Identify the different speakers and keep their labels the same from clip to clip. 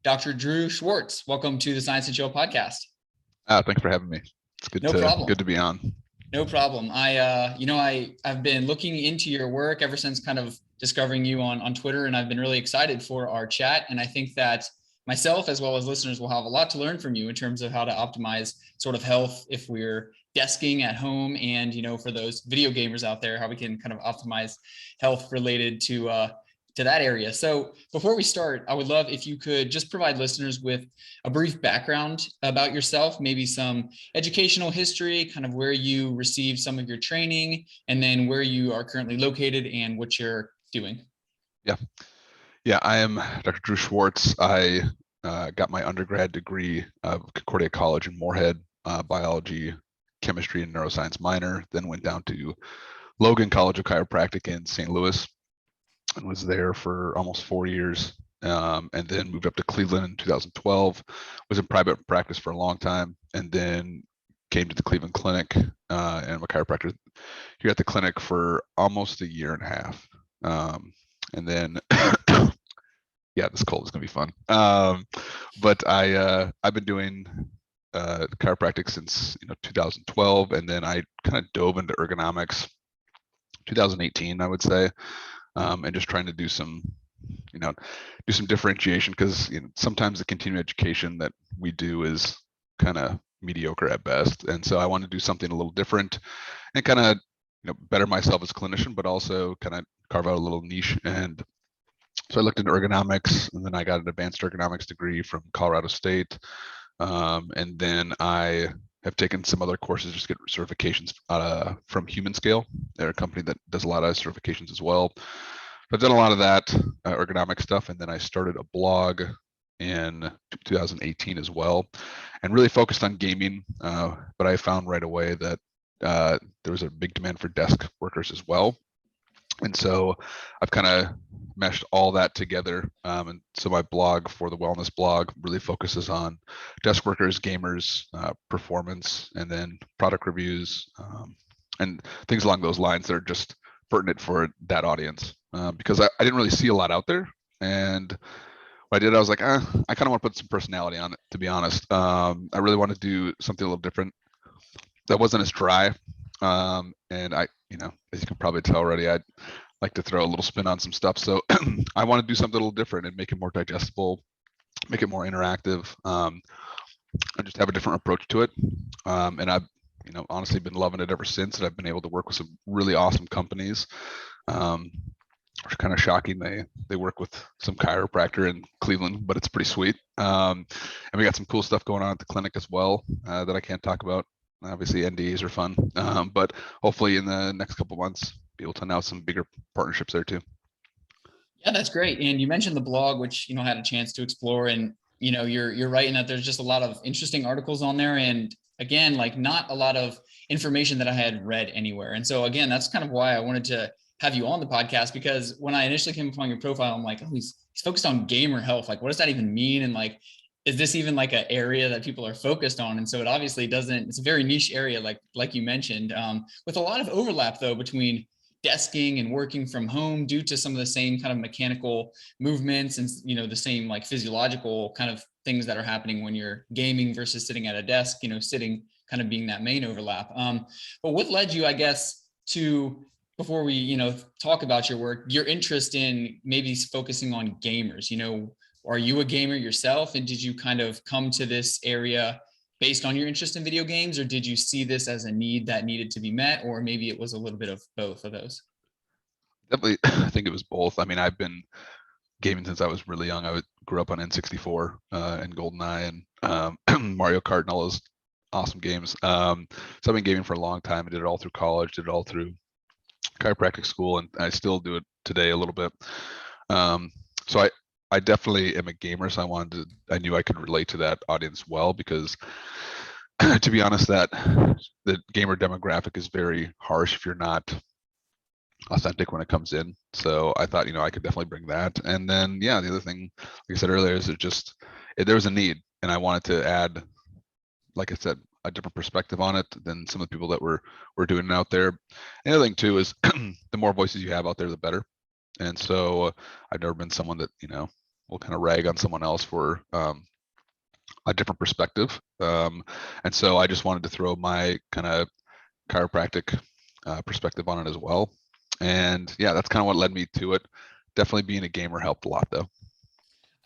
Speaker 1: Dr. Drew Schwartz. Welcome to the Science and Chill podcast.
Speaker 2: Thanks for having me. It's
Speaker 1: No problem.
Speaker 2: good to be on.
Speaker 1: No problem. I've been looking into your work ever since kind of discovering you on Twitter, and I've been really excited for our chat. And I think that myself, as well as listeners, will have a lot to learn from you in terms of how to optimize sort of health if we're desking at home, and, for those video gamers out there, how we can kind of optimize health related to that area. So before we start, I would love if you could just provide listeners with a brief background about yourself, maybe some educational history, kind of where you received some of your training, and then where you are currently located and what you're doing.
Speaker 2: Yeah, I am Dr. Drew Schwartz. I got my undergrad degree of Concordia College in Moorhead, biology, chemistry, and neuroscience minor, then went down to Logan College of Chiropractic in St. Louis and was there for almost 4 years, and then moved up to Cleveland in 2012. Was in private practice for a long time, and then came to the Cleveland Clinic, and I'm a chiropractor here at the clinic for almost a year and a half. And then, yeah, this cold is gonna be fun. But I've been doing chiropractic since 2012, and then I kind of dove into ergonomics 2018, I would say. And just trying to do some differentiation, because sometimes the continuing education that we do is kind of mediocre at best. And so I want to do something a little different and kind of better myself as a clinician, but also kind of carve out a little niche. And so I looked into ergonomics, and then I got an advanced ergonomics degree from Colorado State. And then I have taken some other courses just to get certifications from Human Scale. They're a company that does a lot of certifications as well. I've done a lot of that ergonomic stuff, and then I started a blog in 2018 as well, and really focused on gaming. But I found right away that there was a big demand for desk workers as well. And so I've kind of meshed all that together. And so my blog, for the wellness blog, really focuses on desk workers, gamers, performance, and then product reviews, and things along those lines that are just pertinent for that audience. Because I didn't really see a lot out there. And what I did, I was like, I kind of want to put some personality on it, to be honest. I really want to do something a little different that wasn't as dry. And I, as you can probably tell already, I'd like to throw a little spin on some stuff. So I want to do something a little different and make it more digestible, make it more interactive, and just have a different approach to it. And I've, honestly been loving it ever since. And I've been able to work with some really awesome companies. It's kind of shocking. They work with some chiropractor in Cleveland, but it's pretty sweet. And we got some cool stuff going on at the clinic as well that I can't talk about. Obviously, NDAs are fun, but hopefully in the next couple of months, be able to announce some bigger partnerships there too.
Speaker 1: Yeah, that's great. And you mentioned the blog, which I had a chance to explore, and you're right in that there's just a lot of interesting articles on there, and again, like not a lot of information that I had read anywhere. And so again, that's kind of why I wanted to have you on the podcast, because when I initially came upon your profile, I'm like, oh, he's focused on gamer health. Like, what does that even mean? And like, is this even like an area that people are focused on? And so it obviously doesn't. It's a very niche area, like you mentioned, with a lot of overlap though between desking and working from home due to some of the same kind of mechanical movements and the same like physiological kind of things that are happening when you're gaming versus sitting at a desk. Sitting kind of being that main overlap. But what led you, I guess, to, before we talk about your work, your interest in maybe focusing on gamers? Are you a gamer yourself, and did you kind of come to this area based on your interest in video games, or did you see this as a need that needed to be met, or maybe it was a little bit of both of those?
Speaker 2: Definitely, I think it was both. I mean, I've been gaming since I was really young. I grew up on N64 and GoldenEye and Mario Kart and all those awesome games. So I've been gaming for a long time. I did it all through college, did it all through chiropractic school, and I still do it today a little bit. So I definitely am a gamer, so I knew I could relate to that audience well, because to be honest, that the gamer demographic is very harsh if you're not authentic when it comes in. So I thought, I could definitely bring that. And then, yeah, the other thing, like I said earlier, is there was a need, and I wanted to add, like I said, a different perspective on it than some of the people that were doing it out there. And the other thing too is the more voices you have out there, the better. And so I've never been someone that, will kind of rag on someone else for a different perspective. And so I just wanted to throw my kind of chiropractic perspective on it as well. And yeah, that's kind of what led me to it. Definitely being a gamer helped a lot though.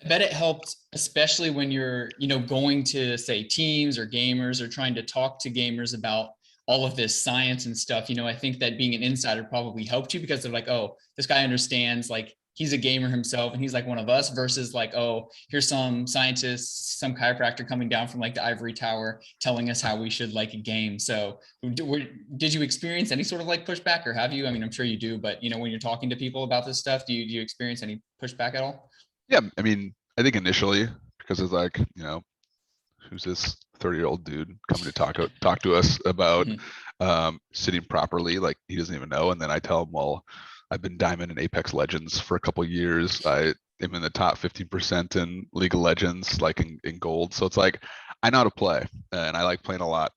Speaker 1: I bet it helped, especially when you're, going to say teams or gamers or trying to talk to gamers about all of this science and stuff. I think that being an insider probably helped you because they're like, oh, this guy understands, like he's a gamer himself and he's like one of us, versus like, oh, here's some scientist, some chiropractor coming down from like the ivory tower telling us how we should like a game. So did you experience any sort of like pushback, or have you? I mean, I'm sure you do, but when you're talking to people about this stuff, do you experience any pushback at all?
Speaker 2: Yeah, I mean, I think initially because it's like, who's this 30-year-old dude coming to talk to us about sitting properly? Like he doesn't even know. And then I tell him, well, I've been Diamond and Apex Legends for a couple of years. I am in the top 15% in League of Legends, like in gold. So it's like I know how to play and I like playing a lot.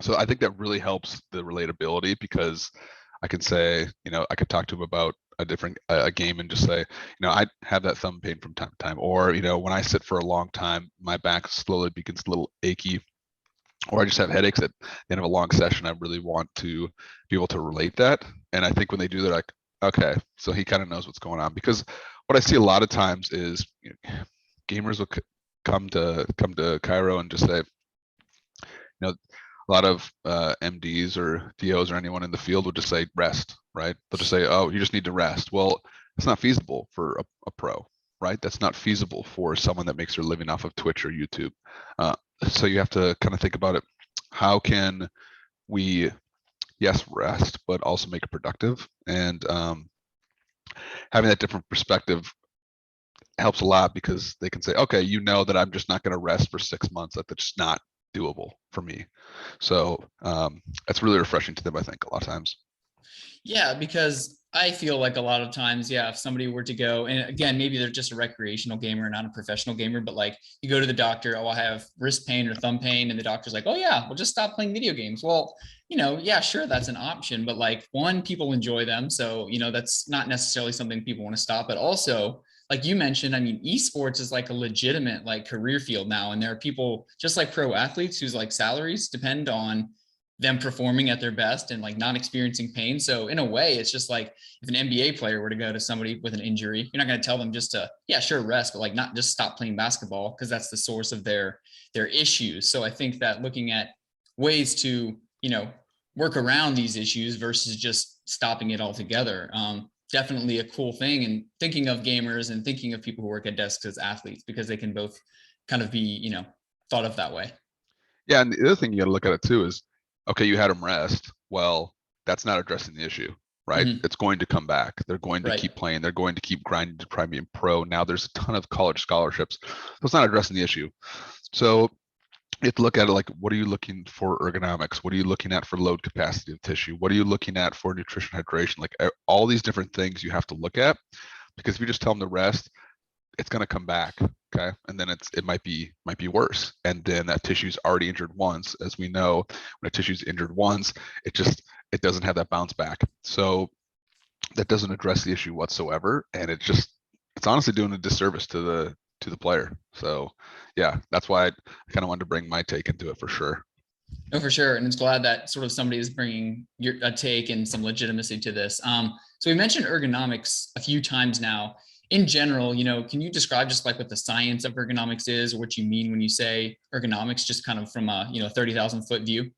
Speaker 2: So I think that really helps the relatability because I can say, I could talk to him about a game and just say, I have that thumb pain from time to time, or when I sit for a long time, my back slowly becomes a little achy, or I just have headaches at the end of a long session. I really want to be able to relate that, and I think when they do that, like, okay, so he kind of knows what's going on. Because what I see a lot of times is gamers will come to Cairo and just say, a lot of MDs or DOs or anyone in the field would just say rest, right? They'll just say, oh, you just need to rest. Well, it's not feasible for a pro, right? That's not feasible for someone that makes their living off of Twitch or YouTube. So you have to kind of think about it. How can we, yes, rest, but also make it productive? And having that different perspective helps a lot because they can say, okay, that I'm just not going to rest for 6 months. That's just not doable for me. So that's really refreshing to them, I think, a lot of times.
Speaker 1: Yeah, because I feel like a lot of times, yeah, if somebody were to go, and again, maybe they're just a recreational gamer, not a professional gamer, but like you go to the doctor, oh, I have wrist pain or thumb pain, and the doctor's like, oh yeah, well just stop playing video games. Well, yeah, sure, that's an option, but like one, people enjoy them, so that's not necessarily something people want to stop. But also, like you mentioned, I mean, esports is like a legitimate like career field now, and there are people just like pro athletes whose like salaries depend on them performing at their best and like not experiencing pain. So in a way, it's just like if an NBA player were to go to somebody with an injury, you're not going to tell them just to, yeah, sure, rest, but like not just stop playing basketball because that's the source of their issues. So I think that looking at ways to, work around these issues versus just stopping it altogether, definitely a cool thing. And thinking of gamers and thinking of people who work at desks as athletes, because they can both kind of be, thought of that way.
Speaker 2: Yeah, and the other thing you got to look at it too is, okay, you had them rest. Well, that's not addressing the issue, right?
Speaker 1: Mm-hmm.
Speaker 2: It's going to come back. They're going to
Speaker 1: Right.
Speaker 2: keep playing. They're going to keep grinding to try and be pro. Now there's a ton of college scholarships. So it's not addressing the issue. So you have to look at it like, what are you looking for ergonomics? What are you looking at for load capacity of tissue? What are you looking at for nutrition hydration? Like all these different things you have to look at, because if you just tell them to rest, it's going to come back. Okay. And then it might be worse. And then that tissue's already injured once. As we know, when a tissue's injured once, it doesn't have that bounce back. So that doesn't address the issue whatsoever. And it's honestly doing a disservice to the player. So yeah, that's why I kind of wanted to bring my take into it for sure.
Speaker 1: No, for sure. And it's glad that sort of somebody is bringing a take and some legitimacy to this. So we mentioned ergonomics a few times now. In general, can you describe just like what the science of ergonomics is, or what you mean when you say ergonomics, just kind of from a 30,000 foot view?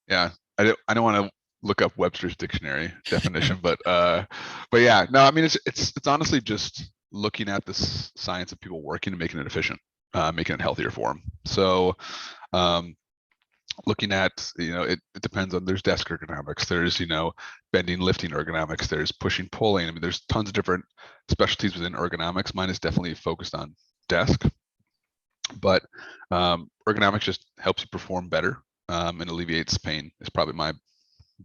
Speaker 2: Yeah, I don't want to look up Webster's dictionary definition, but yeah, no, I mean it's honestly just looking at the science of people working and making it efficient, making it healthier for them. So looking at, it depends on, there's desk ergonomics, there's, bending, lifting ergonomics, there's pushing, pulling. I mean, there's tons of different specialties within ergonomics. Mine is definitely focused on desk, but ergonomics just helps you perform better and alleviates pain is probably my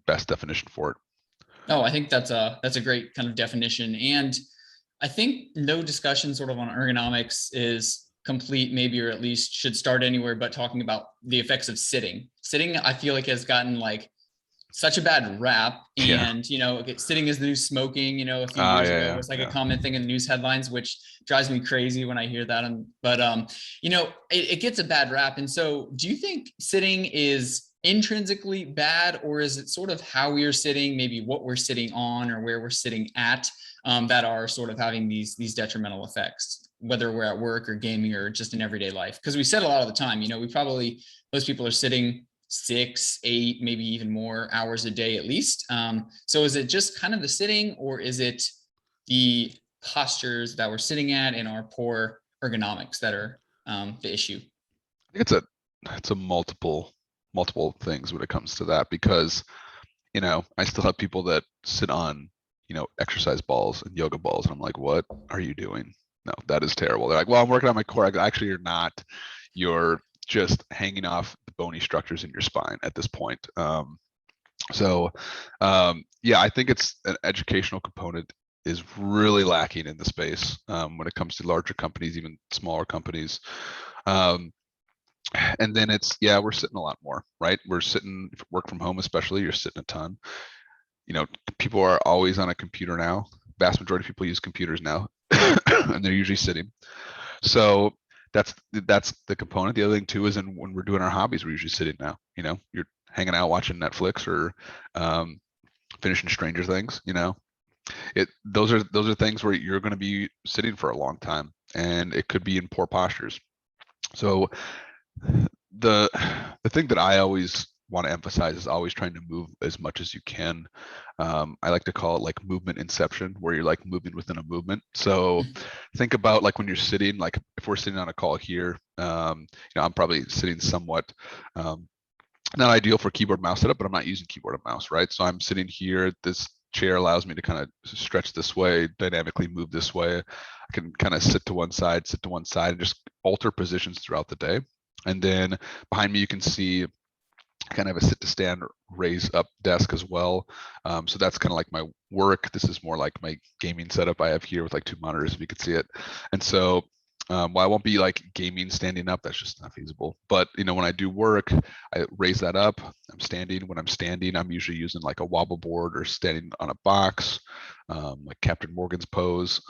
Speaker 2: best definition for it.
Speaker 1: Oh, I think that's a great kind of definition. And I think no discussion sort of on ergonomics is complete, maybe, or at least should start anywhere but talking about the effects of sitting. Sitting, I feel like, has gotten like such a bad rap.
Speaker 2: Yeah.
Speaker 1: And, sitting is the new smoking, a few
Speaker 2: Ah,
Speaker 1: years
Speaker 2: yeah,
Speaker 1: ago
Speaker 2: yeah,
Speaker 1: was like a
Speaker 2: yeah.
Speaker 1: common thing in the news headlines, which drives me crazy when I hear that. It gets a bad rap. And so do you think sitting is intrinsically bad, or is it sort of how we are sitting, maybe what we're sitting on or where we're sitting at, that are sort of having these detrimental effects, whether we're at work or gaming or just in everyday life? Because we said a lot of the time, most people are sitting 6, 8, maybe even more hours a day at least. So is it just kind of the sitting, or is it the postures that we're sitting at and our poor ergonomics that are the issue?
Speaker 2: I think it's a multiple things when it comes to that, because I still have people that sit on exercise balls and yoga balls, and I'm like, what are you doing? No, that is terrible. They're like, well, I'm working on my core. Actually, you're not. You're just hanging off the bony structures in your spine at this point. Yeah, I think it's an educational component is really lacking in the space when it comes to larger companies, even smaller companies. And then we're sitting a lot more, right? We're sitting, if you work from home especially, you're sitting a ton. People are always on a computer now. Vast majority of people use computers now, and they're usually sitting. So that's the component. The other thing too is when we're doing our hobbies, we're usually sitting now. You're hanging out watching Netflix or finishing Stranger Things. Those are things where you're going to be sitting for a long time, and it could be in poor postures. So the thing that I always want to emphasize is always trying to move as much as you can. I like to call it like movement inception, where you're like moving within a movement. So think about like when you're sitting, like if we're sitting on a call here, I'm probably sitting somewhat not ideal for keyboard mouse setup, but I'm not using keyboard and mouse, right? So I'm sitting here. This chair allows me to kind of stretch this way, dynamically move this way. I can kind of sit to one side, and just alter positions throughout the day. And then behind me, you can see kind of a sit to stand, raise up desk as well. So that's kind of like my work. This is more like my gaming setup I have here with like 2 monitors, if you could see it. And so while I won't be like gaming standing up, that's just not feasible. But when I do work, I raise that up. I'm standing. When I'm standing, I'm usually using like a wobble board or standing on a box, like Captain Morgan's pose,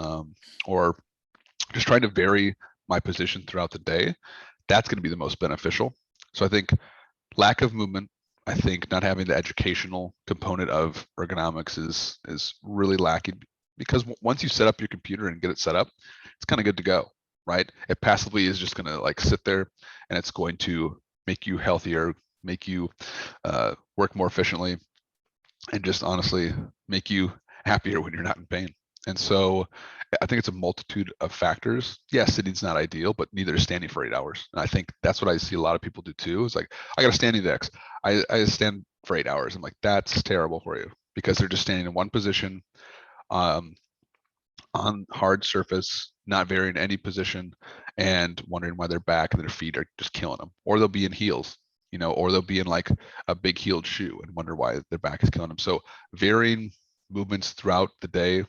Speaker 2: or just trying to vary my position throughout the day. That's going to be the most beneficial. So I think lack of movement, I think not having the educational component of ergonomics is really lacking, because once you set up your computer and get it set up, it's kind of good to go, right? It passively is just going to like sit there, and it's going to make you healthier, make you work more efficiently, and just honestly make you happier when you're not in pain. And so I think it's a multitude of factors. Yeah, sitting's not ideal, but neither is standing for 8 hours. And I think that's what I see a lot of people do too. It's like, I got a standing desk. I stand for 8 hours. I'm like, that's terrible for you, because they're just standing in one position on hard surface, not varying any position, and wondering why their back and their feet are just killing them. Or they'll be in heels, or they'll be in like a big heeled shoe and wonder why their back is killing them. So varying movements throughout the day,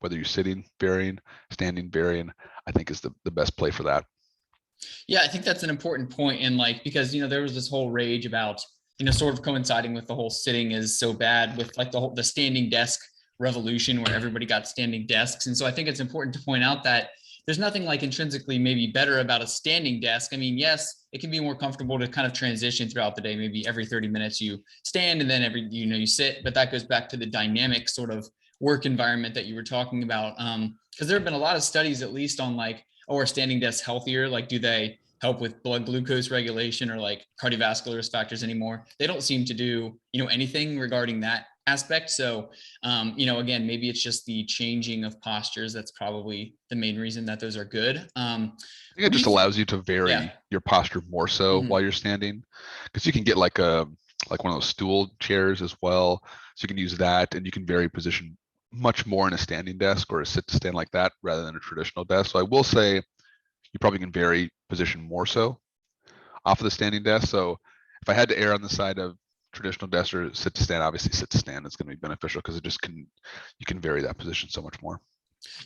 Speaker 2: whether you're sitting, varying, standing, varying, I think is the best play for that.
Speaker 1: Yeah, I think that's an important point. And like, because, there was this whole rage about, sort of coinciding with the whole sitting is so bad with like the standing desk revolution where everybody got standing desks. And so I think it's important to point out that there's nothing like intrinsically maybe better about a standing desk. I mean, yes, it can be more comfortable to kind of transition throughout the day. Maybe every 30 minutes you stand and then you sit, but that goes back to the dynamic sort of work environment that you were talking about. Because there have been a lot of studies, at least on like, are standing desks healthier? Like, do they help with blood glucose regulation or like cardiovascular risk factors anymore? They don't seem to do, anything regarding that aspect. So, again, maybe it's just the changing of postures. That's probably the main reason that those are good.
Speaker 2: I think it just allows you to vary your posture more so while you're standing, because you can get like one of those stool chairs as well. So you can use that, and you can vary position much more in a standing desk or a sit to stand like that rather than a traditional desk. So I will say you probably can vary position more so off of the standing desk. So if I had to err on the side of traditional desk or sit to stand, obviously sit to stand is going to be beneficial, because you can vary that position so much more.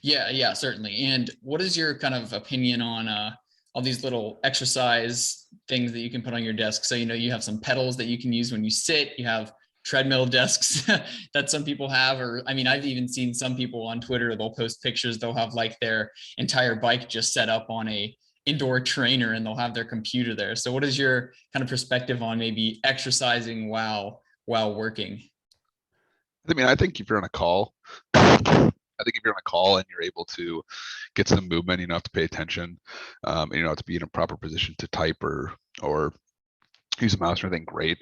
Speaker 1: Yeah, certainly. And what is your kind of opinion on all these little exercise things that you can put on your desk? So, you have some pedals that you can use when you sit. You have treadmill desks that some people have, or I mean, I've even seen some people on Twitter, they'll post pictures, they'll have like their entire bike just set up on a indoor trainer and they'll have their computer there. So what is your kind of perspective on maybe exercising while working?
Speaker 2: I mean, I think if you're on a call, I think if you're on a call and you're able to get some movement, you don't have to pay attention, and you don't have to be in a proper position to type or use a mouse or anything, great.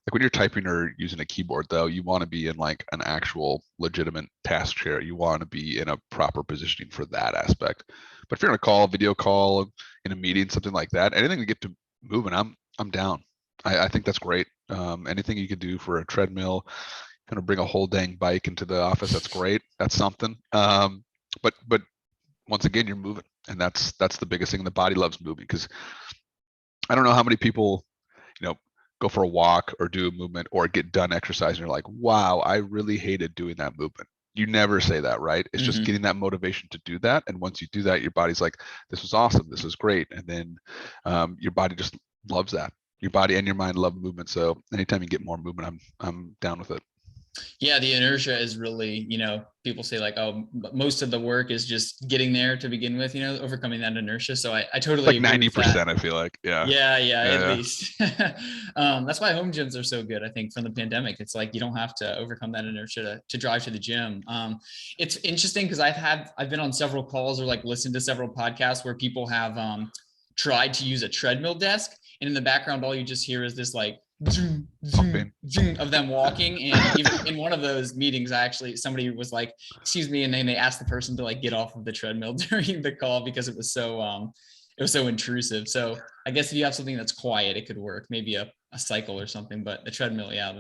Speaker 2: Like when you're typing or using a keyboard though, you want to be in like an actual legitimate task chair. You want to be in a proper positioning for that aspect. But if you're on a call, video call, in a meeting, something like that, anything to get to moving, I'm down. I think that's great. Anything you could do for a treadmill, kind of bring a whole dang bike into the office, that's great. That's something. But once again, you're moving, and that's the biggest thing. The body loves moving, because I don't know how many people, go for a walk or do a movement or get done exercising. You're like, wow, I really hated doing that movement. You never say that, right? It's just getting that motivation to do that. And once you do that, your body's like, this was awesome. This is great. And then your body just loves that. Your body and your mind love movement. So anytime you get more movement, I'm down with it.
Speaker 1: Yeah, the inertia is really, people say like, oh, most of the work is just getting there to begin with, overcoming that inertia. So I totally
Speaker 2: like
Speaker 1: agree
Speaker 2: 90%, I feel like.
Speaker 1: Yeah, at least. That's why home gyms are so good. I think from the pandemic, it's like you don't have to overcome that inertia to drive to the gym. It's interesting because I've been on several calls or like listened to several podcasts where people have tried to use a treadmill desk, and in the background, all you just hear is this like zoom, zoom, zoom of them walking. And even in one of those meetings, somebody was like, excuse me, and then they asked the person to like get off of the treadmill during the call because it was so intrusive. So I guess if you have something that's quiet, it could work, maybe a cycle or something, but the treadmill, yeah,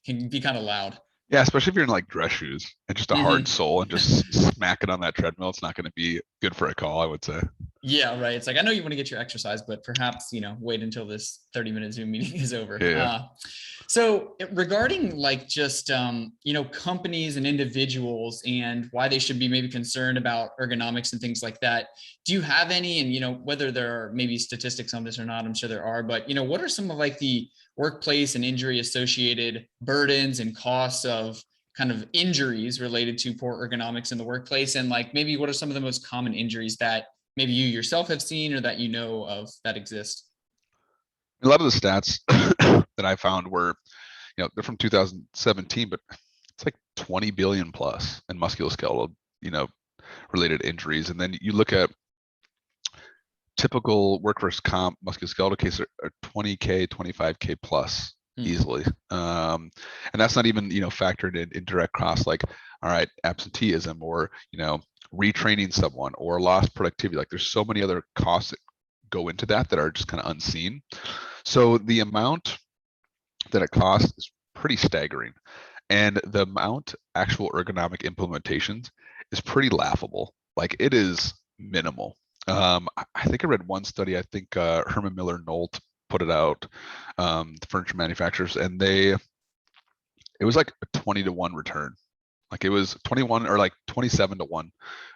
Speaker 1: can be kind of loud.
Speaker 2: Yeah, especially if you're in like dress shoes and just a hard sole and just smack it on that treadmill, it's not going to be good for a call, I would say.
Speaker 1: Yeah, right. It's like, I know you want to get your exercise, but perhaps, wait until this 30-minute Zoom meeting is over.
Speaker 2: Yeah.
Speaker 1: So regarding like just, companies and individuals and why they should be maybe concerned about ergonomics and things like that, do you have any, and, whether there are maybe statistics on this or not, I'm sure there are, but, what are some of like the workplace and injury associated burdens and costs of kind of injuries related to poor ergonomics in the workplace? And like, maybe what are some of the most common injuries that maybe you yourself have seen or that you know of that exist?
Speaker 2: A lot of the stats that I found were, they're from 2017, but it's like 20 billion plus in musculoskeletal, related injuries. And then you look at typical workforce comp musculoskeletal cases are 20K, 25K plus easily. And that's not even, factored in indirect costs like, all right, absenteeism or, retraining someone or lost productivity. Like there's so many other costs that go into that are just kind of unseen. So the amount that it costs is pretty staggering. And the amount actual ergonomic implementations is pretty laughable. Like it is minimal. I think I read one study, I think Herman Miller Nolt put it out, the furniture manufacturers, and it was like a 20-to-1 return. Like it was 21 or like 27-to-1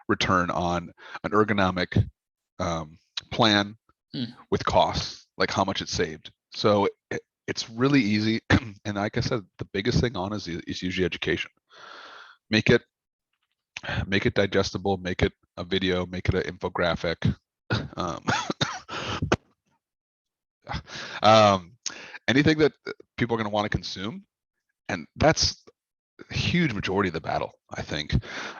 Speaker 2: return on an ergonomic plan with costs, like how much it saved. So it's really easy. And like I said, the biggest thing on is usually education. Make it digestible, make it a video, make it an infographic. Anything that people are going to want to consume. And that's a huge majority of the battle, I think.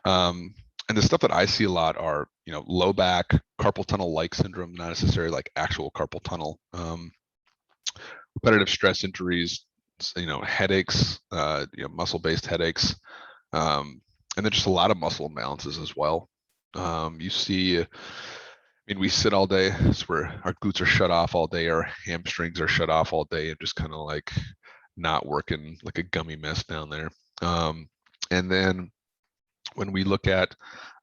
Speaker 2: And the stuff that I see a lot are, low back, carpal tunnel-like syndrome, not necessarily like actual carpal tunnel, repetitive stress injuries, headaches, muscle-based headaches, and then just a lot of muscle imbalances as well. You see, we sit all day, so our glutes are shut off all day, our hamstrings are shut off all day, and just kind of like not working like a gummy mess down there. And then when we look at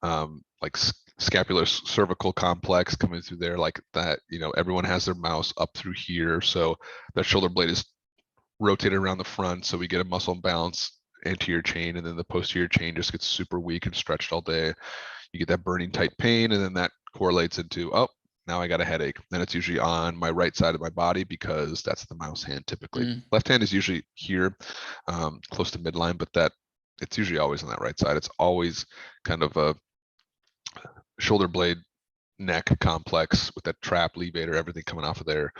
Speaker 2: like scapular cervical complex coming through there, like that, everyone has their mouse up through here, so that shoulder blade is rotated around the front, so we get a muscle imbalance, anterior chain, and then the posterior chain just gets super weak and stretched all day. You get that burning tight pain, and then that correlates into, oh, now I got a headache. Then it's usually on my right side of my body because that's the mouse hand typically.
Speaker 1: Mm.
Speaker 2: Left hand is usually here, close to midline, but that it's usually always on that right side. It's always kind of a shoulder blade neck complex with that trap, levator, everything coming off of there.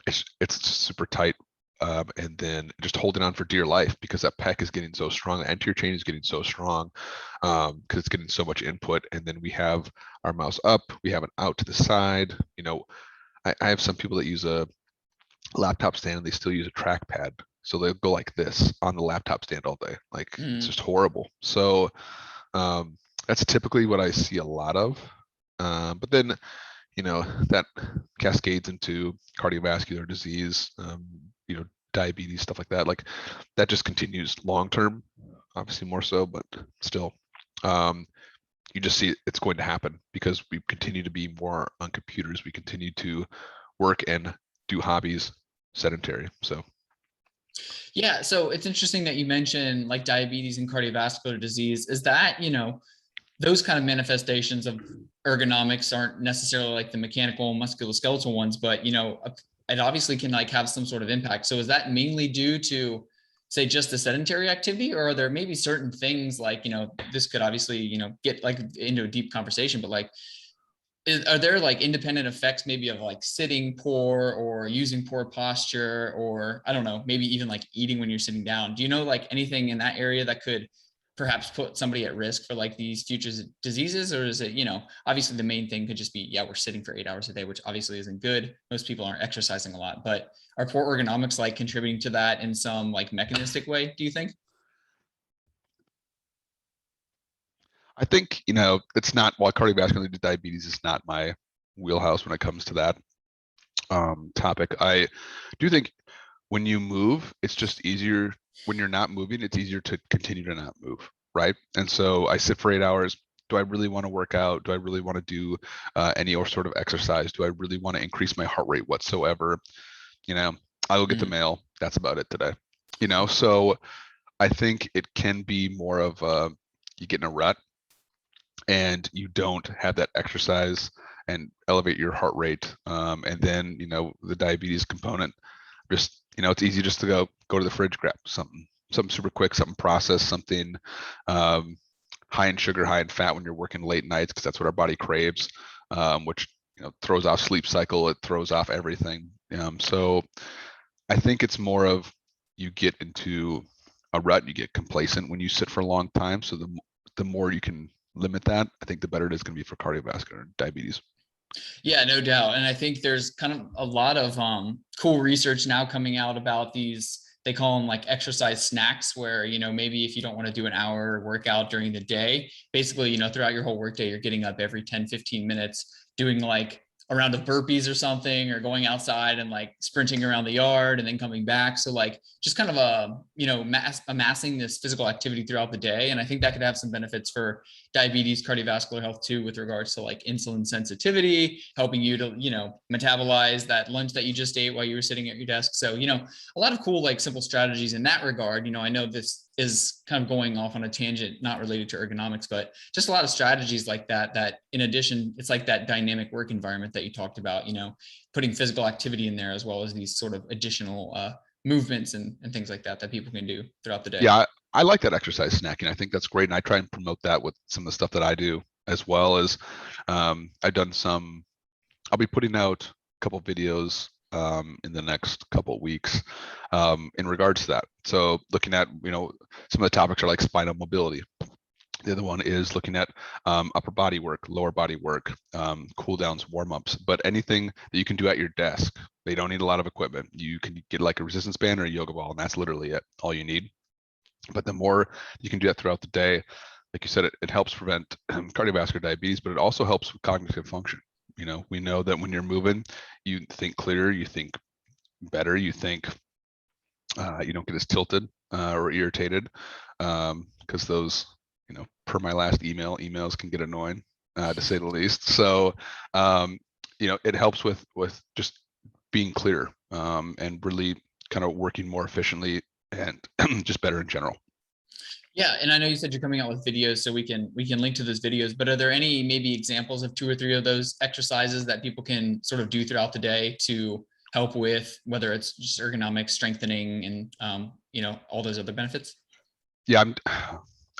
Speaker 2: It's super tight. And then just holding on for dear life because that pec is getting so strong, the anterior chain is getting so strong because it's getting so much input. And then we have our mouse up, we have it out to the side. You know, I have some people that use a laptop stand and they still use a trackpad. So they'll go like this on the laptop stand all day. Like it's just horrible. So that's typically what I see a lot of. But then, you know, that cascades into cardiovascular disease, you know, diabetes, stuff like that. Like that just continues long term, obviously more so, but still, you just see it's going to happen because we continue to be more on computers. We continue to work and do hobbies sedentary. So
Speaker 1: Yeah, so it's interesting that you mentioned like diabetes and cardiovascular disease. Is that, you know, those kind of manifestations of ergonomics aren't necessarily like the mechanical musculoskeletal ones, but you know, it obviously can like have some sort of impact. So is that mainly due to say just the sedentary activity, or are there maybe certain things like, you know, this could obviously, you know, get like into a deep conversation, but like, are there like independent effects maybe of like sitting poor or using poor posture, or I don't know, maybe even like eating when you're sitting down? Do you know like anything in that area that could perhaps put somebody at risk for like these future diseases? Or is it, you know, obviously the main thing could just be, yeah, we're sitting for 8 hours a day, which obviously isn't good. Most people aren't exercising a lot, but are poor ergonomics like contributing to that in some like mechanistic way, do you think?
Speaker 2: I think, you know, it's not, while cardiovascular diabetes is not my wheelhouse when it comes to that topic. I do think when you move, it's just easier. When you're not moving, it's easier to continue to not move, right? And so I sit for 8 hours. Do I really want to work out? Do I really want to do any or sort of exercise? Do I really want to increase my heart rate whatsoever? You know, I will get the mail. That's about it today. You know, so I think it can be more of you get in a rut and you don't have that exercise and elevate your heart rate. And then, you know, the diabetes component, just, you know, it's easy just to go to the fridge, grab something super quick, something processed, something high in sugar, high in fat when you're working late nights, because that's what our body craves, which, you know, throws off sleep cycle, it throws off everything. So I think it's more of you get into a rut, you get complacent when you sit for a long time. So the more you can limit that, I think the better it is going to be for cardiovascular diabetes.
Speaker 1: Yeah, no doubt. And I think there's kind of a lot of cool research now coming out about these, they call them like exercise snacks, where, you know, maybe if you don't want to do an hour workout during the day, basically, you know, throughout your whole workday, you're getting up every 10, 15 minutes, doing like a round of burpees or something, or going outside and like sprinting around the yard and then coming back. So like just kind of a, you know, amassing this physical activity throughout the day. And I think that could have some benefits for diabetes, cardiovascular health too, with regards to like insulin sensitivity, helping you to, you know, metabolize that lunch that you just ate while you were sitting at your desk. So, you know, a lot of cool, like simple strategies in that regard. You know, I know this is kind of going off on a tangent, not related to ergonomics, but just a lot of strategies like that, that in addition, it's like that dynamic work environment that you talked about, you know, putting physical activity in there, as well as these sort of additional movements and things like that, that people can do throughout the day.
Speaker 2: Yeah, I like that exercise snacking. I think that's great. And I try and promote that with some of the stuff that I do, as well as I've done some, I'll be putting out a couple videos in the next couple of weeks in regards to that. So looking at, you know, some of the topics are like spinal mobility. The other one is looking at upper body work, lower body work, cool downs, warm ups, but anything that you can do at your desk. They don't need a lot of equipment. You can get like a resistance band or a yoga ball, and that's literally it, all you need. But the more you can do that throughout the day, like you said, it helps prevent cardiovascular diabetes, but it also helps with cognitive function. You know, we know that when you're moving, you think clearer, you think better, you think you don't get as tilted or irritated, because those, you know, per my last emails can get annoying, to say the least. So, you know, it helps with just being clear and really kind of working more efficiently and just better in general.
Speaker 1: Yeah, and I know you said you're coming out with videos, so we can link to those videos. But are there any maybe examples of 2 or 3 of those exercises that people can sort of do throughout the day to help with whether it's just ergonomic strengthening and all those other benefits?
Speaker 2: Yeah,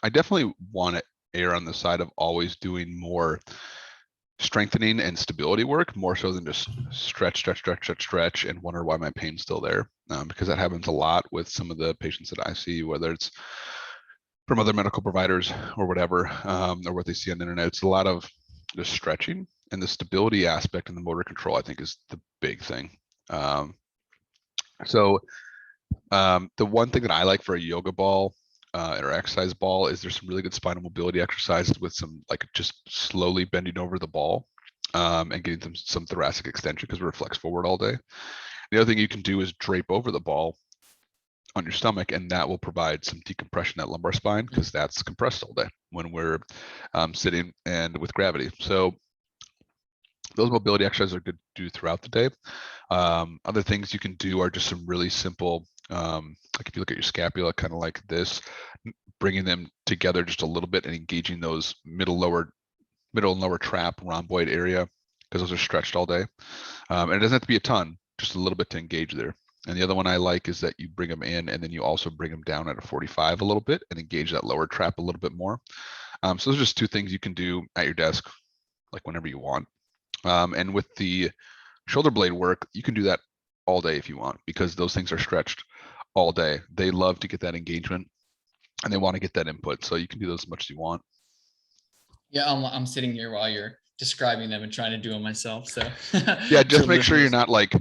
Speaker 2: I definitely want to err on the side of always doing more strengthening and stability work more so than just stretch and wonder why my pain's still there, because that happens a lot with some of the patients that I see, whether it's from other medical providers or whatever, or what they see on the internet. It's a lot of just stretching, and the stability aspect and the motor control, I think, is the big thing. So the one thing that I like for a yoga ball or exercise ball is there's some really good spinal mobility exercises with some like just slowly bending over the ball and getting some thoracic extension because we're flex forward all day. The other thing you can do is drape over the ball on your stomach, and that will provide some decompression at lumbar spine because that's compressed all day when we're sitting and with gravity. So those mobility exercises are good to do throughout the day. Other things you can do are just some really simple, like if you look at your scapula, kind of like this, bringing them together just a little bit and engaging those middle and lower trap rhomboid area because those are stretched all day. And it doesn't have to be a ton, just a little bit to engage there. And the other one I like is that you bring them in and then you also bring them down at a 45 a little bit and engage that lower trap a little bit more. So those are just 2 things you can do at your desk, like whenever you want. And with the shoulder blade work, you can do that all day if you want, because those things are stretched all day. They love to get that engagement and they want to get that input. So you can do those as much as you want.
Speaker 1: Yeah, I'm sitting here while you're describing them and trying to do them myself. So
Speaker 2: yeah, just make sure you're
Speaker 1: listeners.
Speaker 2: not like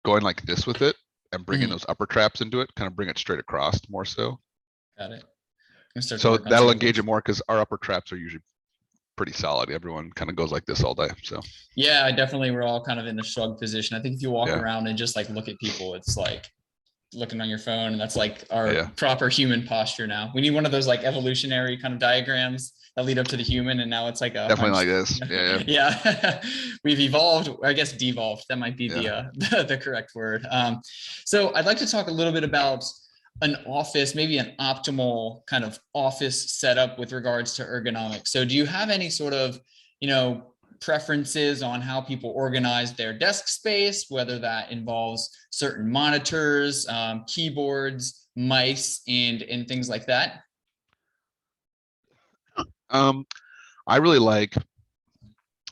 Speaker 2: going like this with it and bringing
Speaker 1: Mhm.
Speaker 2: those upper traps into it, kind of bring it straight across more so.
Speaker 1: Got it. I'm gonna start to
Speaker 2: So
Speaker 1: work on some
Speaker 2: that'll
Speaker 1: of
Speaker 2: engage
Speaker 1: those.
Speaker 2: it more because our upper traps are usually pretty solid. Everyone kind of goes like this all day. So
Speaker 1: Yeah, I definitely we're all kind of in the shrug position. I think if you walk
Speaker 2: yeah,
Speaker 1: around and just like look at people, it's like looking on your phone, and that's like our
Speaker 2: yeah,
Speaker 1: proper human posture now. We need one of those like evolutionary kind of diagrams that lead up to the human, and now it's like a
Speaker 2: definitely like
Speaker 1: hunched.
Speaker 2: this. Yeah,
Speaker 1: Yeah, we've evolved. I guess devolved. That might be
Speaker 2: yeah.
Speaker 1: the correct word. So I'd like to talk a little bit about an office, maybe an optimal kind of office setup with regards to ergonomics. So do you have any sort of, preferences on how people organize their desk space, whether that involves certain monitors, keyboards, mice, and things like that?
Speaker 2: I really like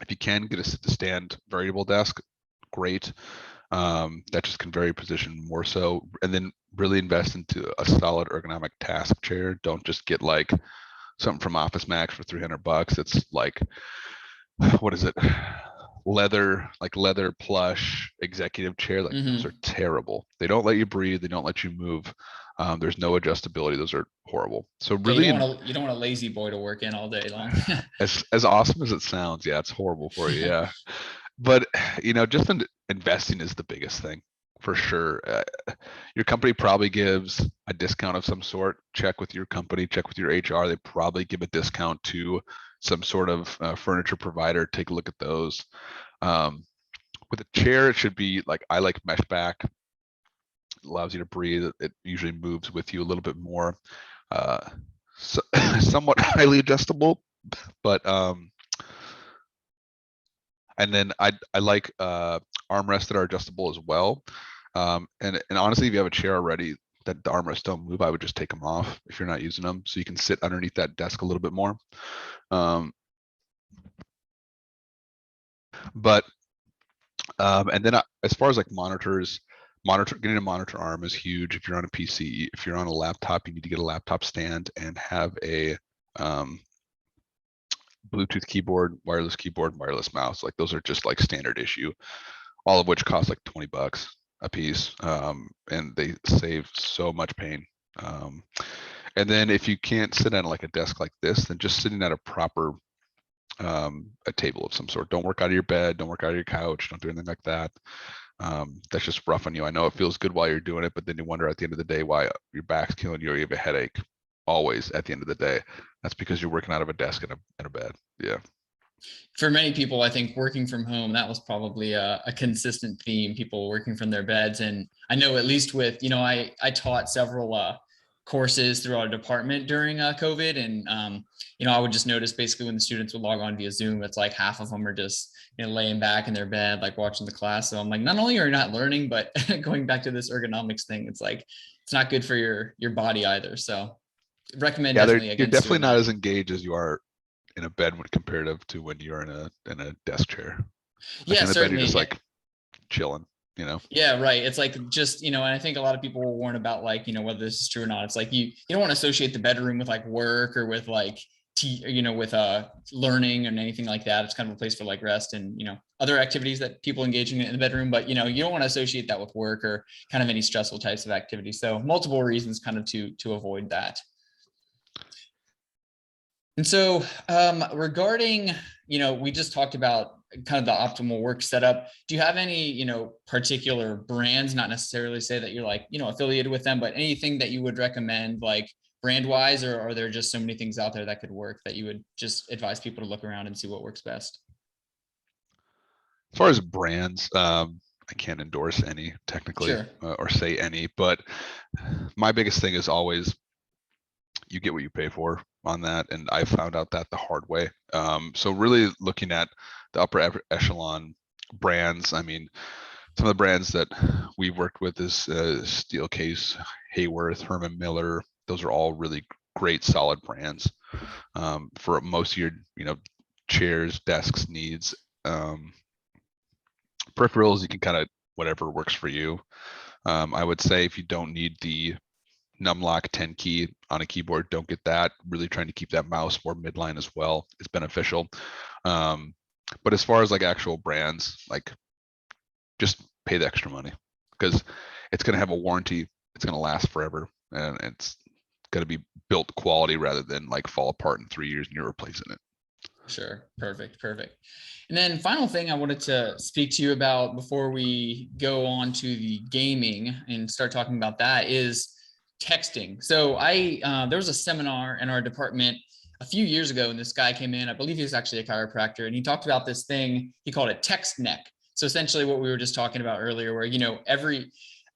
Speaker 2: if you can get a sit to stand variable desk, great. That just can vary position more so, and then really invest into a solid ergonomic task chair. Don't just get like something from Office Max for $300. It's like, what is it? Leather plush executive chair. Like those are
Speaker 1: Mm-hmm.
Speaker 2: terrible. They don't let you breathe. They don't let you move. There's no adjustability. Those are horrible. So
Speaker 1: Yeah,
Speaker 2: really,
Speaker 1: you don't want a lazy boy to work in all day long.
Speaker 2: as awesome as it sounds, yeah, it's horrible for you. Yeah, but just investing is the biggest thing for sure. Your company probably gives a discount of some sort. Check with your company, check with your HR. They probably give a discount to some sort of furniture provider. Take a look at those. With a chair, it should be like, I like mesh back. It allows you to breathe. It usually moves with you a little bit more. Uh, so, somewhat highly adjustable, but and then I like armrests that are adjustable as well. And honestly, if you have a chair already that the armrests don't move, I would just take them off if you're not using them, so you can sit underneath that desk a little bit more. But and then as far as like monitors, getting a monitor arm is huge. If you're on a PC, if you're on a laptop, you need to get a laptop stand and have a Bluetooth keyboard, wireless mouse. Like those are just like standard issue, all of which cost like $20 a piece, and they save so much pain. And then if you can't sit at like a desk like this, then just sitting at a proper a table of some sort. Don't work out of your bed, don't work out of your couch, don't do anything like that. That's just rough on you. I know it feels good while you're doing it, but then you wonder at the end of the day why your back's killing you or you have a headache always at the end of the day. That's because you're working out of a desk in a bed. Yeah.
Speaker 1: For many people, I think working from home, that was probably a consistent theme, people working from their beds. And I know at least with, I taught several courses through our department during COVID. And, I would just notice basically when the students would log on via Zoom, it's like half of them are just, laying back in their bed, like watching the class. So I'm like, not only are you not learning, but going back to this ergonomics thing, it's like, it's not good for your body either. So recommend
Speaker 2: Yeah,
Speaker 1: definitely
Speaker 2: you're
Speaker 1: against
Speaker 2: definitely
Speaker 1: doing
Speaker 2: not
Speaker 1: that.
Speaker 2: as engaged as you are in a bed when comparative to when you're in a desk chair. Like
Speaker 1: Yeah,
Speaker 2: in the bed, you're just
Speaker 1: certainly.
Speaker 2: like chilling, you know?
Speaker 1: Yeah, right. It's like just, and I think a lot of people will warn about like, whether this is true or not. It's like you don't want to associate the bedroom with like work or with like with learning and anything like that. It's kind of a place for like rest and, other activities that people engaging in the bedroom, but you don't want to associate that with work or kind of any stressful types of activities. So multiple reasons kind of to avoid that. And so regarding, we just talked about kind of the optimal work setup. Do you have any, particular brands, not necessarily say that you're like, affiliated with them, but anything that you would recommend like brand wise, or are there just so many things out there that could work that you would just advise people to look around and see what works best?
Speaker 2: As far as brands, I can't endorse any technically
Speaker 1: Sure.
Speaker 2: or say any, but my biggest thing is always you get what you pay for on that. And I found out that the hard way. So really looking at the upper echelon brands, I mean, some of the brands that we've worked with is Steelcase, Hayworth, Herman Miller. Those are all really great, solid brands for most of your, chairs, desks needs. Peripherals, you can kind of whatever works for you. I would say if you don't need the numlock 10 key on a keyboard, don't get that. Really trying to keep that mouse more midline as well is beneficial. But as far as like actual brands, like just pay the extra money because it's going to have a warranty. It's going to last forever, and it's going to be built quality rather than like fall apart in 3 years and you're replacing it.
Speaker 1: Sure. Perfect. And then final thing I wanted to speak to you about before we go on to the gaming and start talking about that is texting. So there was a seminar in our department a few years ago, and this guy came in, I believe he was actually a chiropractor, and he talked about this thing, he called it text neck. So essentially what we were just talking about earlier, where,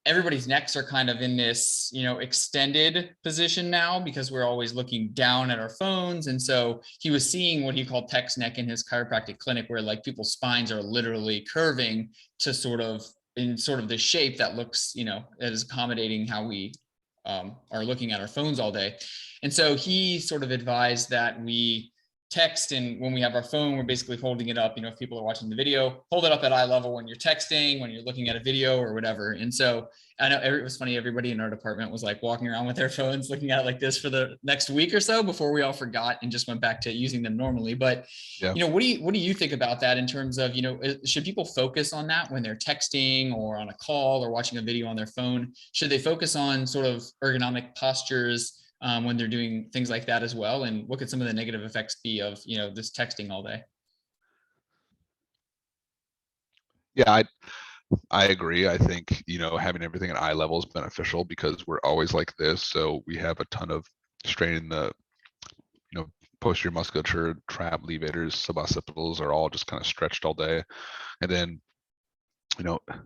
Speaker 1: everybody's necks are kind of in this, extended position now because we're always looking down at our phones. And so he was seeing what he called text neck in his chiropractic clinic, where like people's spines are literally curving to sort of the shape that looks, that is accommodating how we are looking at our phones all day. And so he sort of advised that we text, and when we have our phone, we're basically holding it up. If people are watching the video, hold it up at eye level when you're texting, when you're looking at a video or whatever. And so I know it was funny, everybody in our department was like walking around with their phones looking at it like this for the next week or so before we all forgot and just went back to using them normally. But
Speaker 2: Yeah.
Speaker 1: what do you think about that in terms of, should people focus on that when they're texting or on a call or watching a video on their phone? Should they focus on sort of ergonomic postures when they're doing things like that as well? And what could some of the negative effects be of, this texting all day?
Speaker 2: Yeah, I agree. I think, having everything at eye level is beneficial because we're always like this. So we have a ton of strain in the, posterior musculature, trap, levators, suboccipitals are all just kind of stretched all day. And then,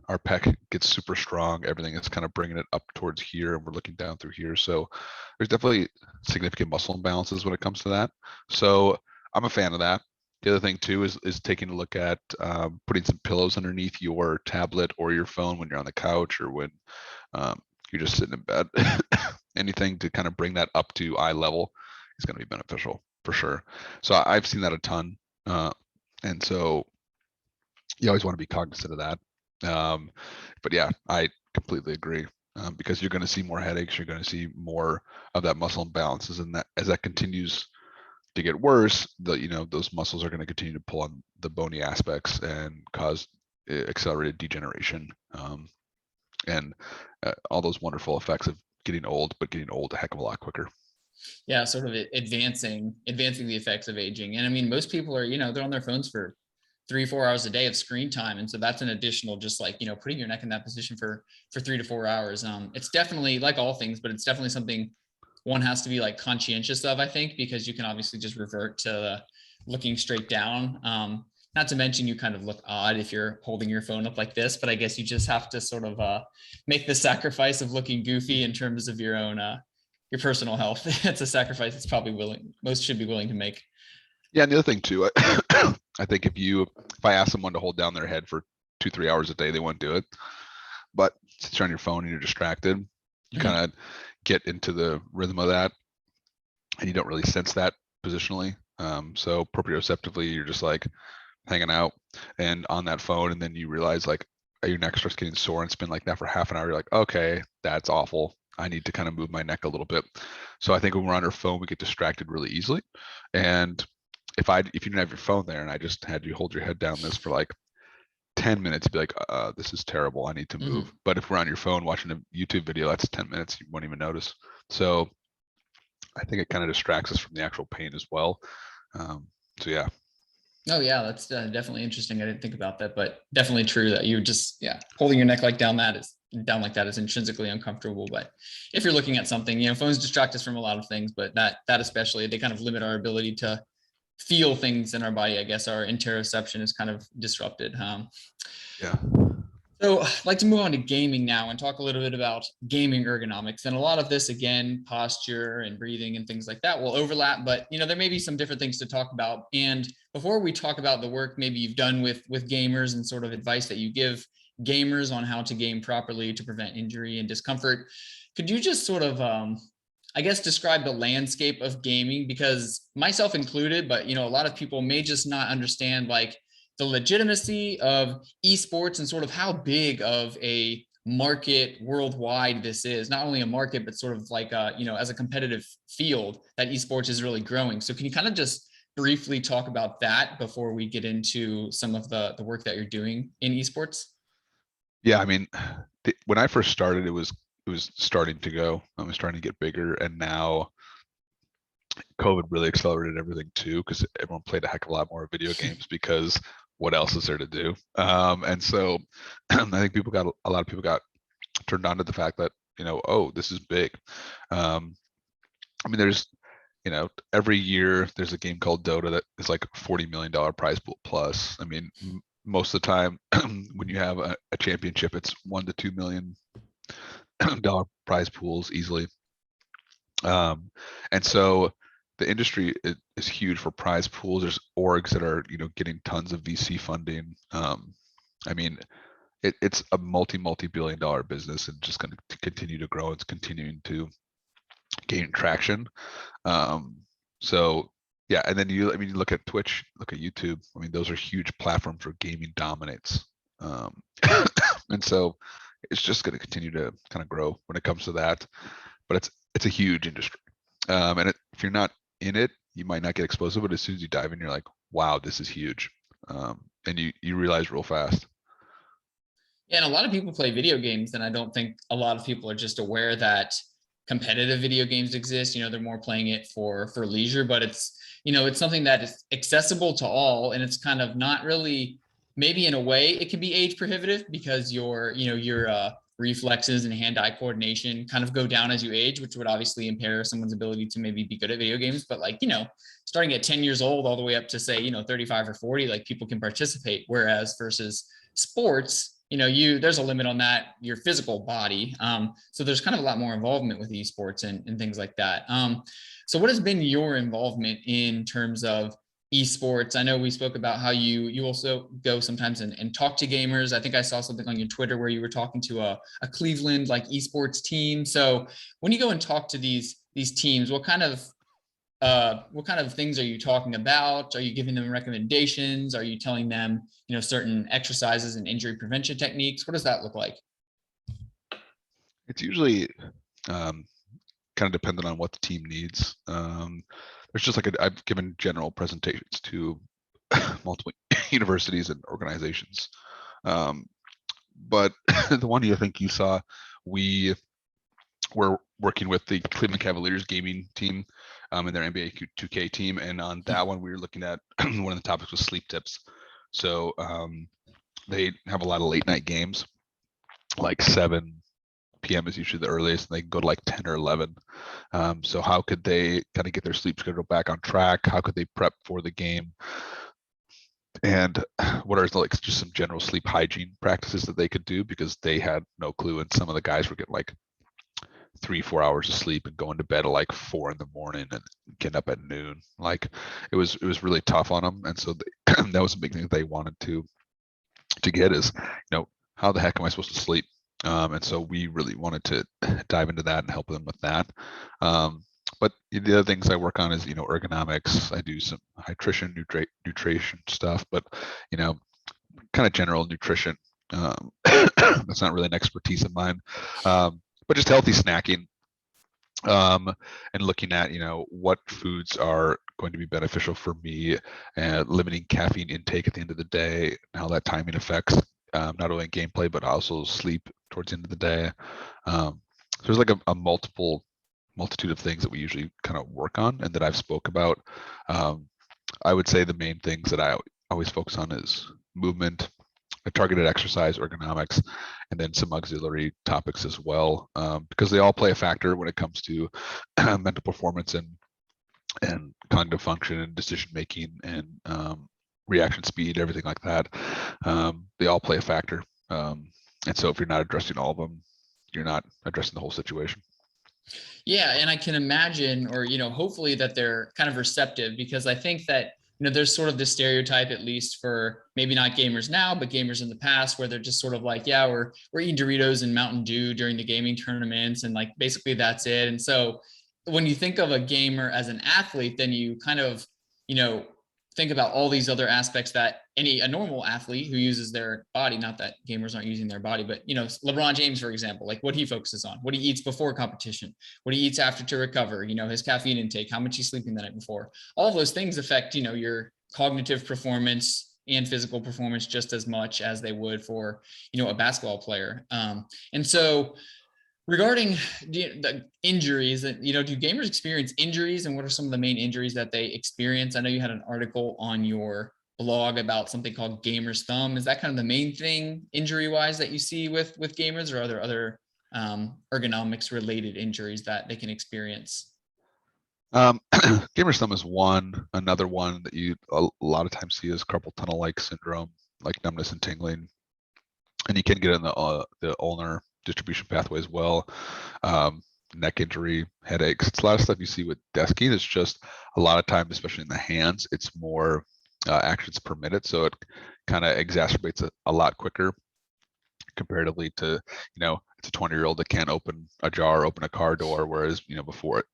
Speaker 2: our pec gets super strong. Everything is kind of bringing it up towards here and we're looking down through here. So there's definitely significant muscle imbalances when it comes to that. So I'm a fan of that. The other thing too is taking a look at putting some pillows underneath your tablet or your phone when you're on the couch or when you're just sitting in bed. Anything to kind of bring that up to eye level is going to be beneficial for sure. So I've seen that a ton. And so you always want to be cognizant of that. But yeah, I completely agree because you're going to see more headaches. You're going to see more of that muscle imbalances, and that as that continues to get worse, those muscles are going to continue to pull on the bony aspects and cause accelerated degeneration and all those wonderful effects of getting old, but getting old a heck of a lot quicker.
Speaker 1: Yeah, sort of advancing the effects of aging. And I mean, most people are, they're on their phones for 3-4 hours a day of screen time, and so that's an additional, just like, putting your neck in that position for 3 to 4 hours. It's definitely, like all things, but it's definitely something one has to be like conscientious of, I think, because you can obviously just revert to looking straight down. Not to mention you kind of look odd if you're holding your phone up like this, but I guess you just have to sort of make the sacrifice of looking goofy in terms of your own your personal health. It's a sacrifice that's probably most should be willing to make.
Speaker 2: Yeah, and the other thing too, I think if I ask someone to hold down their head for 2-3 hours a day, they won't do it. But since you're on your phone and you're distracted, you
Speaker 1: Mhm.
Speaker 2: kind of get into the rhythm of that, and you don't really sense that positionally. So proprioceptively, you're just like hanging out and on that phone, and then you realize like your neck starts getting sore and it's been like that for half an hour. You're like, okay, that's awful. I need to kind of move my neck a little bit. So I think when we're on our phone, we get distracted really easily. And if you didn't have your phone there and I just had you hold your head down this for like 10 minutes, you'd be like, this is terrible. I need to move.
Speaker 1: Mhm.
Speaker 2: But if we're on your phone watching a YouTube video, that's 10 minutes. You won't even notice. So I think it kind of distracts us from the actual pain as well. So yeah.
Speaker 1: Oh yeah, that's definitely interesting. I didn't think about that, but definitely true that you just, yeah, holding your neck like down like that is intrinsically uncomfortable. But if you're looking at something, phones distract us from a lot of things, but that especially, they kind of limit our ability to feel things in our body. I guess our interoception is kind of disrupted.
Speaker 2: Yeah.
Speaker 1: So I'd like to move on to gaming now and talk a little bit about gaming ergonomics. And a lot of this, again, posture and breathing and things like that will overlap, but there may be some different things to talk about. And before we talk about the work maybe you've done with gamers and sort of advice that you give gamers on how to game properly to prevent injury and discomfort, could you just sort of I guess describe the landscape of gaming, because myself included, but a lot of people may just not understand like the legitimacy of esports and sort of how big of a market worldwide this is. Not only a market, but sort of like as a competitive field that esports is really growing. So can you kind of just briefly talk about that before we get into some of the work that you're doing in esports?
Speaker 2: Yeah, I mean, when I first started, it was starting to go. I was starting to get bigger, and now COVID really accelerated everything too, because everyone played a heck of a lot more video games because what else is there to do? And so I think a lot of people got turned on to the fact that, oh, this is big. Um, I mean, every year there's a game called Dota that is like $40 million prize pool plus. I mean, most of the time when you have a championship, it's $1 to $2 million prize pools easily. And so the industry is huge for prize pools. There's orgs that are, getting tons of VC funding. I mean, it's a multi-billion dollar business and just going to continue to grow. It's continuing to gain traction. So yeah, and then you look at Twitch, look at YouTube. I mean, those are huge platforms where gaming dominates. And so it's just going to continue to kind of grow when it comes to that. But it's a huge industry. And if you're not in it, you might not get exposed to it, but as soon as you dive in, you're like, wow, this is huge. And you realize real fast.
Speaker 1: Yeah, and a lot of people play video games, and I don't think a lot of people are just aware that competitive video games exist. They're more playing it for leisure, but it's something that is accessible to all, and it's kind of not really, maybe in a way it can be age prohibitive because your reflexes and hand-eye coordination kind of go down as you age, which would obviously impair someone's ability to maybe be good at video games. But like, starting at 10 years old all the way up to say 35 or 40, like people can participate, whereas versus sports, there's a limit on that, your physical body. So there's kind of a lot more involvement with esports and things like that. So what has been your involvement in terms of esports? I know we spoke about how you also go sometimes and talk to gamers. I think I saw something on your Twitter where you were talking to a Cleveland like esports team. So when you go and talk to these teams, what kind of things are you talking about? Are you giving them recommendations? Are you telling them, certain exercises and injury prevention techniques? What does that look like?
Speaker 2: It's usually kind of dependent on what the team needs. There's just like I've given general presentations to multiple universities and organizations. But the one I think you saw, we were working with the Cleveland Cavaliers gaming team and their NBA 2K team. And on that one, we were looking at one of the topics was sleep tips. So they have a lot of late night games, like 7 p.m. is usually the earliest, and they can go to like 10 or 11. So how could they kind of get their sleep schedule back on track? How could they prep for the game? And what are like just some general sleep hygiene practices that they could do, because they had no clue, and some of the guys were getting like 3-4 hours of sleep and going to bed at like 4 in the morning and getting up at noon. Like it was really tough on them. And so that was a big thing that they wanted to get is, how the heck am I supposed to sleep? And so we really wanted to dive into that and help them with that. But the other things I work on is, ergonomics. I do some hydration, nutrition stuff, but, kind of general nutrition. That's not really an expertise of mine, but just healthy snacking, and looking at, what foods are going to be beneficial for me, and limiting caffeine intake at the end of the day, and how that timing affects not only gameplay, but also sleep towards the end of the day. So there's like a multitude of things that we usually kind of work on and that I've spoke about. I would say the main things that I always focus on is movement, targeted exercise, ergonomics, and then some auxiliary topics as well, because they all play a factor when it comes to mental performance and cognitive function and decision making and reaction speed, everything like that. They all play a factor. And so if you're not addressing all of them, you're not addressing the whole situation.
Speaker 1: Yeah, and I can imagine, or hopefully that they're kind of receptive, because I think that there's sort of this stereotype, at least for maybe not gamers now, but gamers in the past, where they're just sort of like, yeah, we're eating Doritos and Mountain Dew during the gaming tournaments, and like basically that's it. And so when you think of a gamer as an athlete, then you kind of think about all these other aspects that a normal athlete who uses their body, not that gamers aren't using their body, but LeBron James, for example, like what he focuses on, what he eats before competition, what he eats after to recover, his caffeine intake, how much he's sleeping the night before. All of those things affect your cognitive performance and physical performance just as much as they would for a basketball player. And so regarding the injuries, do gamers experience injuries, and what are some of the main injuries that they experience? I know you had an article on your blog about something called gamer's thumb. Is that kind of the main thing injury-wise that you see with gamers, or are there other ergonomics related injuries that they can experience?
Speaker 2: Gamer's thumb is one. Another one that you a lot of times see is carpal tunnel-like syndrome, like numbness and tingling, and you can get in the ulnar distribution pathway as well. Neck injury, headaches. It's a lot of stuff you see with desking. It's just a lot of times, especially in the hands, it's more actions per minute, so it kind of exacerbates it a lot quicker comparatively to it's a 20-year-old that can't open a jar, open a car door, whereas before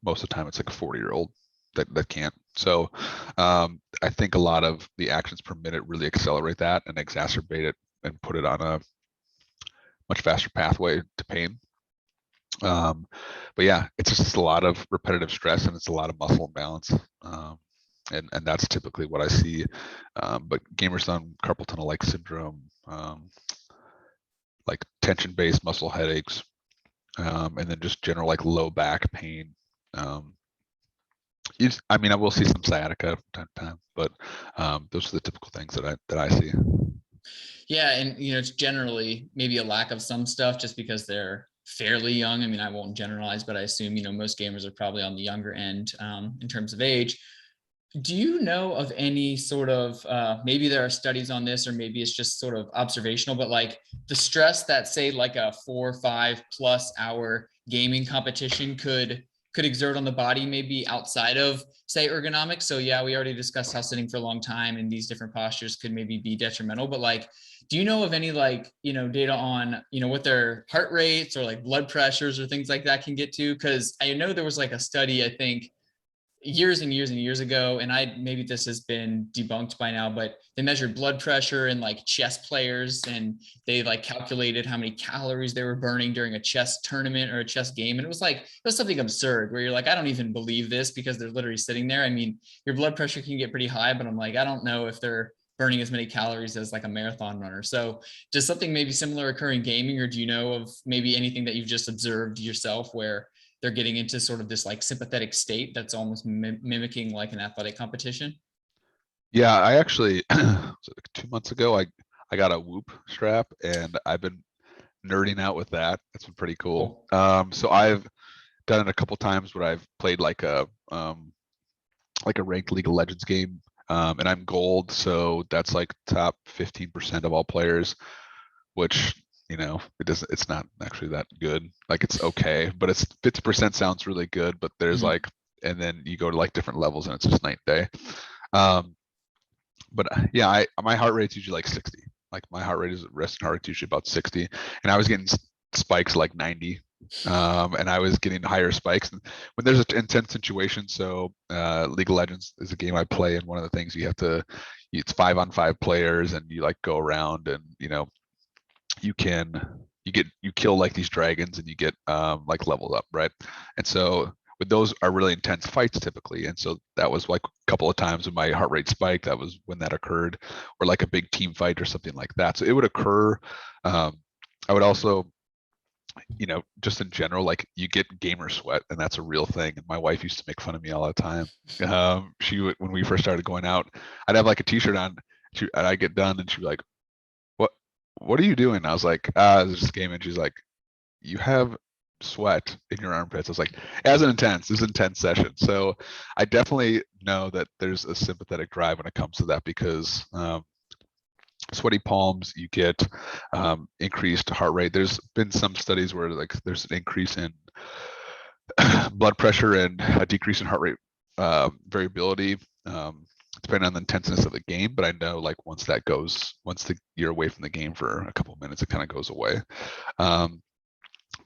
Speaker 2: most of the time it's like a 40-year-old that can't. So I think a lot of the actions per minute really accelerate that and exacerbate it and put it on a much faster pathway to pain. But yeah, it's just a lot of repetitive stress and it's a lot of muscle imbalance. And that's typically what I see. But gamer's thumb, carpal tunnel-like syndrome, like tension-based muscle headaches, and then just general like low back pain. I will see some sciatica from time to time, but those are the typical things that I see.
Speaker 1: Yeah, and it's generally maybe a lack of some stuff just because they're fairly young. I mean, I won't generalize, but I assume most gamers are probably on the younger end in terms of age. Do you know of any sort of maybe there are studies on this, or maybe it's just sort of observational, but like the stress that, say, like a 4 or 5+ hour gaming competition could exert on the body, maybe outside of, say, ergonomics? So yeah, we already discussed how sitting for a long time and these different postures could maybe be detrimental, but like, do you know of any like data on what their heart rates or like blood pressures or things like that can get to? Because I know there was like a study, I think years and years and years ago, and maybe this has been debunked by now, but they measured blood pressure in like chess players, and they like calculated how many calories they were burning during a chess tournament or a chess game. And it was something absurd where you're like, I don't even believe this, because they're literally sitting there. I mean, your blood pressure can get pretty high, but I'm like, I don't know if they're burning as many calories as like a marathon runner. So does something maybe similar occur in gaming, or do you know of maybe anything that you've just observed yourself where they're getting into sort of this like sympathetic state that's almost mimicking like an athletic competition?
Speaker 2: Yeah, I actually like 2 months ago I got a Whoop strap and I've been nerding out with that. That's been pretty cool. So I've done it a couple times where I've played like a ranked League of Legends game, and I'm gold, so that's like top 15% of all players, which it's not actually that good. Like it's okay, but it's 50% sounds really good, but there's
Speaker 1: Mhm.
Speaker 2: like, and then you go to like different levels and it's just night and day. But yeah, my heart rate's usually like 60. Like my heart rate is resting heart rate's usually about 60, and I was getting spikes like 90. And I was getting higher spikes. And when there's an intense situation, so League of Legends is a game I play, and one of the things you have to, it's 5-on-5 players, and you like go around, and you can you kill like these dragons, and you get like leveled up, right? And so with those are really intense fights typically, and so that was like a couple of times when my heart rate spiked. That was when that occurred, or like a big team fight or something like that. So it would occur. I would also, just in general, like you get gamer sweat, and that's a real thing. And my wife used to make fun of me all the time. She would, when we first started going out, I'd have like a t-shirt on, and I get done, and she'd be like, "What? What are you doing?" I was like, "It's just a game." And she's like, "You have sweat in your armpits." I was like, "As an intense, this is an intense session." So I definitely know that there's a sympathetic drive when it comes to that, because sweaty palms, you get increased heart rate. There's been some studies where like there's an increase in blood pressure and a decrease in heart rate variability, depending on the intenseness of the game. But I know like once you're away from the game for a couple of minutes, it kind of goes away.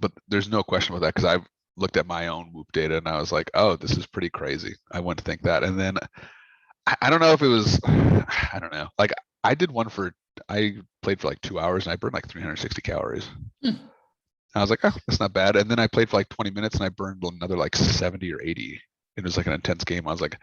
Speaker 2: But there's no question about that, because I've looked at my own Whoop data and I was like, oh, this is pretty crazy. I wouldn't think that. And then I don't know if it was, I don't know. Like I played for like 2 hours and I burned like 360 calories.
Speaker 1: Hmm.
Speaker 2: I was like, oh, that's not bad. And then I played for like 20 minutes and I burned another like 70 or 80. It was like an intense game. I was like,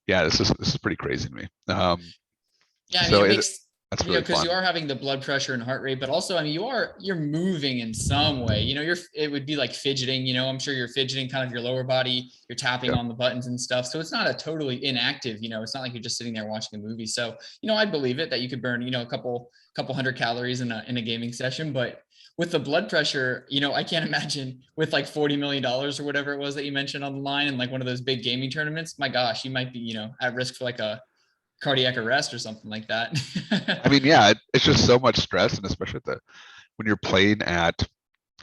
Speaker 2: yeah, this is pretty crazy to me.
Speaker 1: Yeah, I mean,
Speaker 2: So
Speaker 1: it makes,
Speaker 2: that's really
Speaker 1: because you
Speaker 2: fun.
Speaker 1: are having the blood pressure and heart rate, but also, I mean, you're moving in some way. It would be like fidgeting. I'm sure you're fidgeting kind of your lower body. You're tapping
Speaker 2: Yeah.
Speaker 1: on the buttons and stuff. So it's not a totally inactive. It's not like you're just sitting there watching a movie. So I'd believe it that you could burn a couple hundred calories in a gaming session, but with the blood pressure, I can't imagine with like $40 million or whatever it was that you mentioned on the line and like one of those big gaming tournaments. My gosh, you might be, at risk for like a cardiac arrest or something like that.
Speaker 2: I mean, yeah, it's just so much stress, and especially when you're playing at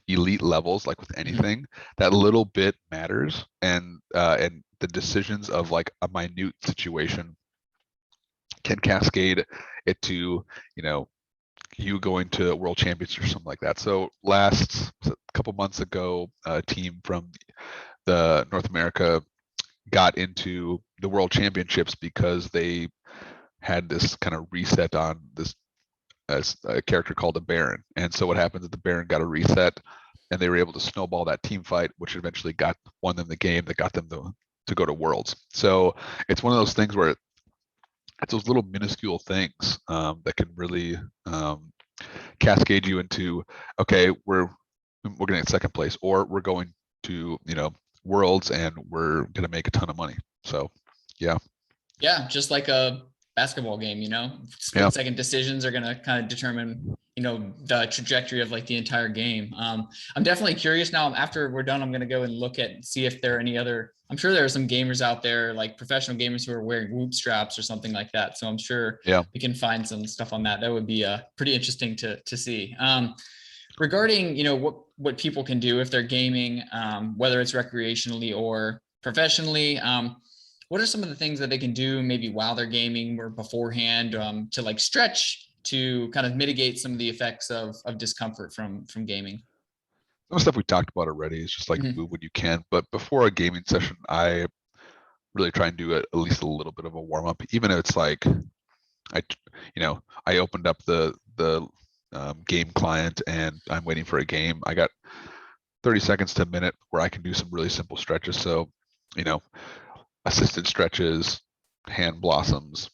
Speaker 2: elite levels, like with
Speaker 1: Mhm.
Speaker 2: anything, that little bit matters, and the decisions of like a minute situation can cascade it to, you know, you going to world champions or something like that. So a couple months ago, a team from the North America got into the world championships because they had this kind of reset on this as a character called a Baron. And so what happens is the Baron got a reset, and they were able to snowball that team fight, which eventually won them the game that got them to go to Worlds. So it's one of those things where it's those little minuscule things that can really cascade you into, okay, we're going to get second place, or we're going to Worlds and we're going to make a ton of money. So yeah.
Speaker 1: Yeah, just like a basketball game,
Speaker 2: Yeah.
Speaker 1: split second decisions are going to kind of determine, the trajectory of like the entire game. I'm definitely curious now. After we're done, I'm going to go and look at see if there are any other. I'm sure there are some gamers out there, like professional gamers who are wearing Whoop straps or something like that. So I'm sure
Speaker 2: Yeah.
Speaker 1: we can find some stuff on that. That would be pretty interesting to see. Regarding what people can do if they're gaming, whether it's recreationally or professionally. What are some of the things that they can do maybe while they're gaming or beforehand, to like stretch to kind of mitigate some of the effects of discomfort from gaming?
Speaker 2: Some stuff we talked about already is just like
Speaker 1: Mhm.
Speaker 2: move when you can. But before a gaming session, I really try and do at least a little bit of a warm up, even if it's like I, I opened up the game client and I'm waiting for a game. I got 30 seconds to a minute where I can do some really simple stretches. So, you know, assisted stretches, hand blossoms,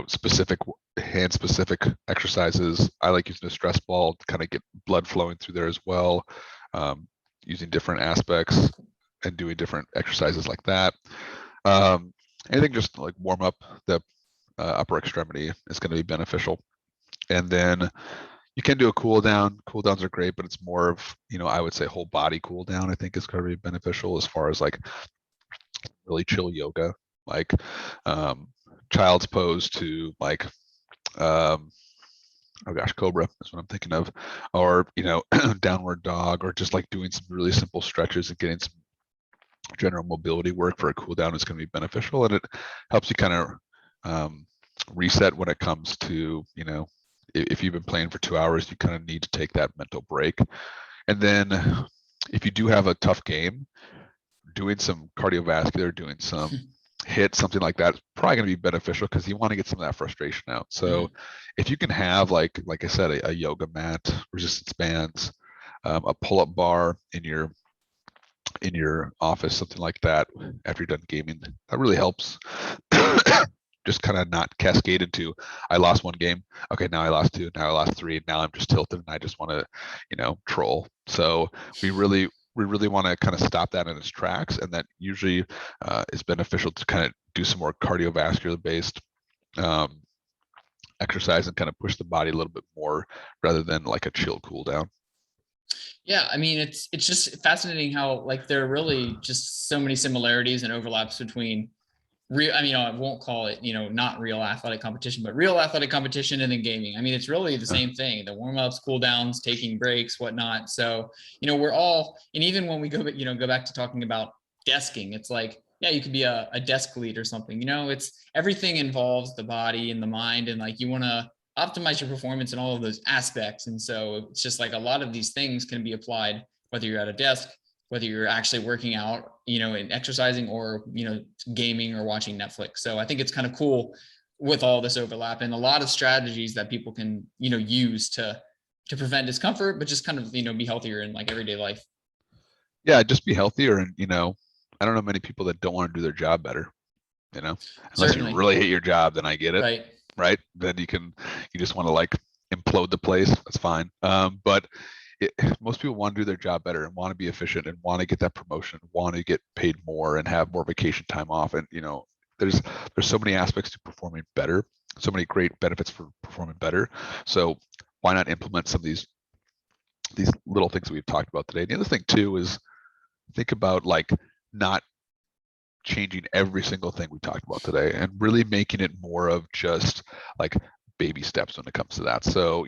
Speaker 2: specific hand specific exercises. I like using a stress ball to kind of get blood flowing through there as well, using different aspects and doing different exercises like that. Anything just like warm up the upper extremity is going to be beneficial. And then you can do a cool down. Cool downs are great, but it's more of, I would say whole body cool down, I think is going to be beneficial, as far as like really chill yoga, like child's pose to like um, oh gosh, Cobra is what I'm thinking of, or downward dog, or just like doing some really simple stretches and getting some general mobility work for a cool down is going to be beneficial, and it helps you kind of reset when it comes to, if you've been playing for 2 hours, you kind of need to take that mental break. And then if you do have a tough game, doing some cardiovascular, doing some hit, something like that is probably going to be beneficial because you want to get some of that frustration out. So if you can have, like I said, a yoga mat, resistance bands, a pull-up bar in your office, something like that, after you're done gaming, that really helps. Just kind of not cascade into, I lost one game, okay, now I lost two, now I lost three, now I'm just tilted and I just want to troll. So we really want to kind of stop that in its tracks, and that usually is beneficial to kind of do some more cardiovascular based exercise and kind of push the body a little bit more rather than like a chill cool down.
Speaker 1: Yeah, I mean, it's just fascinating how like there are really just so many similarities and overlaps between real, I mean, I won't call it, not real athletic competition, but real athletic competition and then gaming. I mean, it's really the same thing, the warm-ups, cool downs, taking breaks, whatnot. So, we're all, and even when we go back to talking about desking, it's like, yeah, you could be a desk lead or something, it's everything involves the body and the mind. And like, you want to optimize your performance in all of those aspects. And so it's just like a lot of these things can be applied, whether you're at a desk, whether you're actually working out, and exercising, or, gaming or watching Netflix. So I think it's kind of cool with all this overlap and a lot of strategies that people can, use to prevent discomfort, but just kind of, be healthier in like everyday life.
Speaker 2: Yeah, just be healthier. And, I don't know many people that don't want to do their job better, unless
Speaker 1: Certainly.
Speaker 2: you really hate your job, then I get it.
Speaker 1: Right.
Speaker 2: Right. Then you just want to like implode the place. That's fine. But most people want to do their job better and want to be efficient and want to get that promotion, want to get paid more and have more vacation time off. And, there's so many aspects to performing better, so many great benefits for performing better. So why not implement some of these little things that we've talked about today? And the other thing too is think about like not changing every single thing we talked about today and really making it more of just like baby steps when it comes to that. So,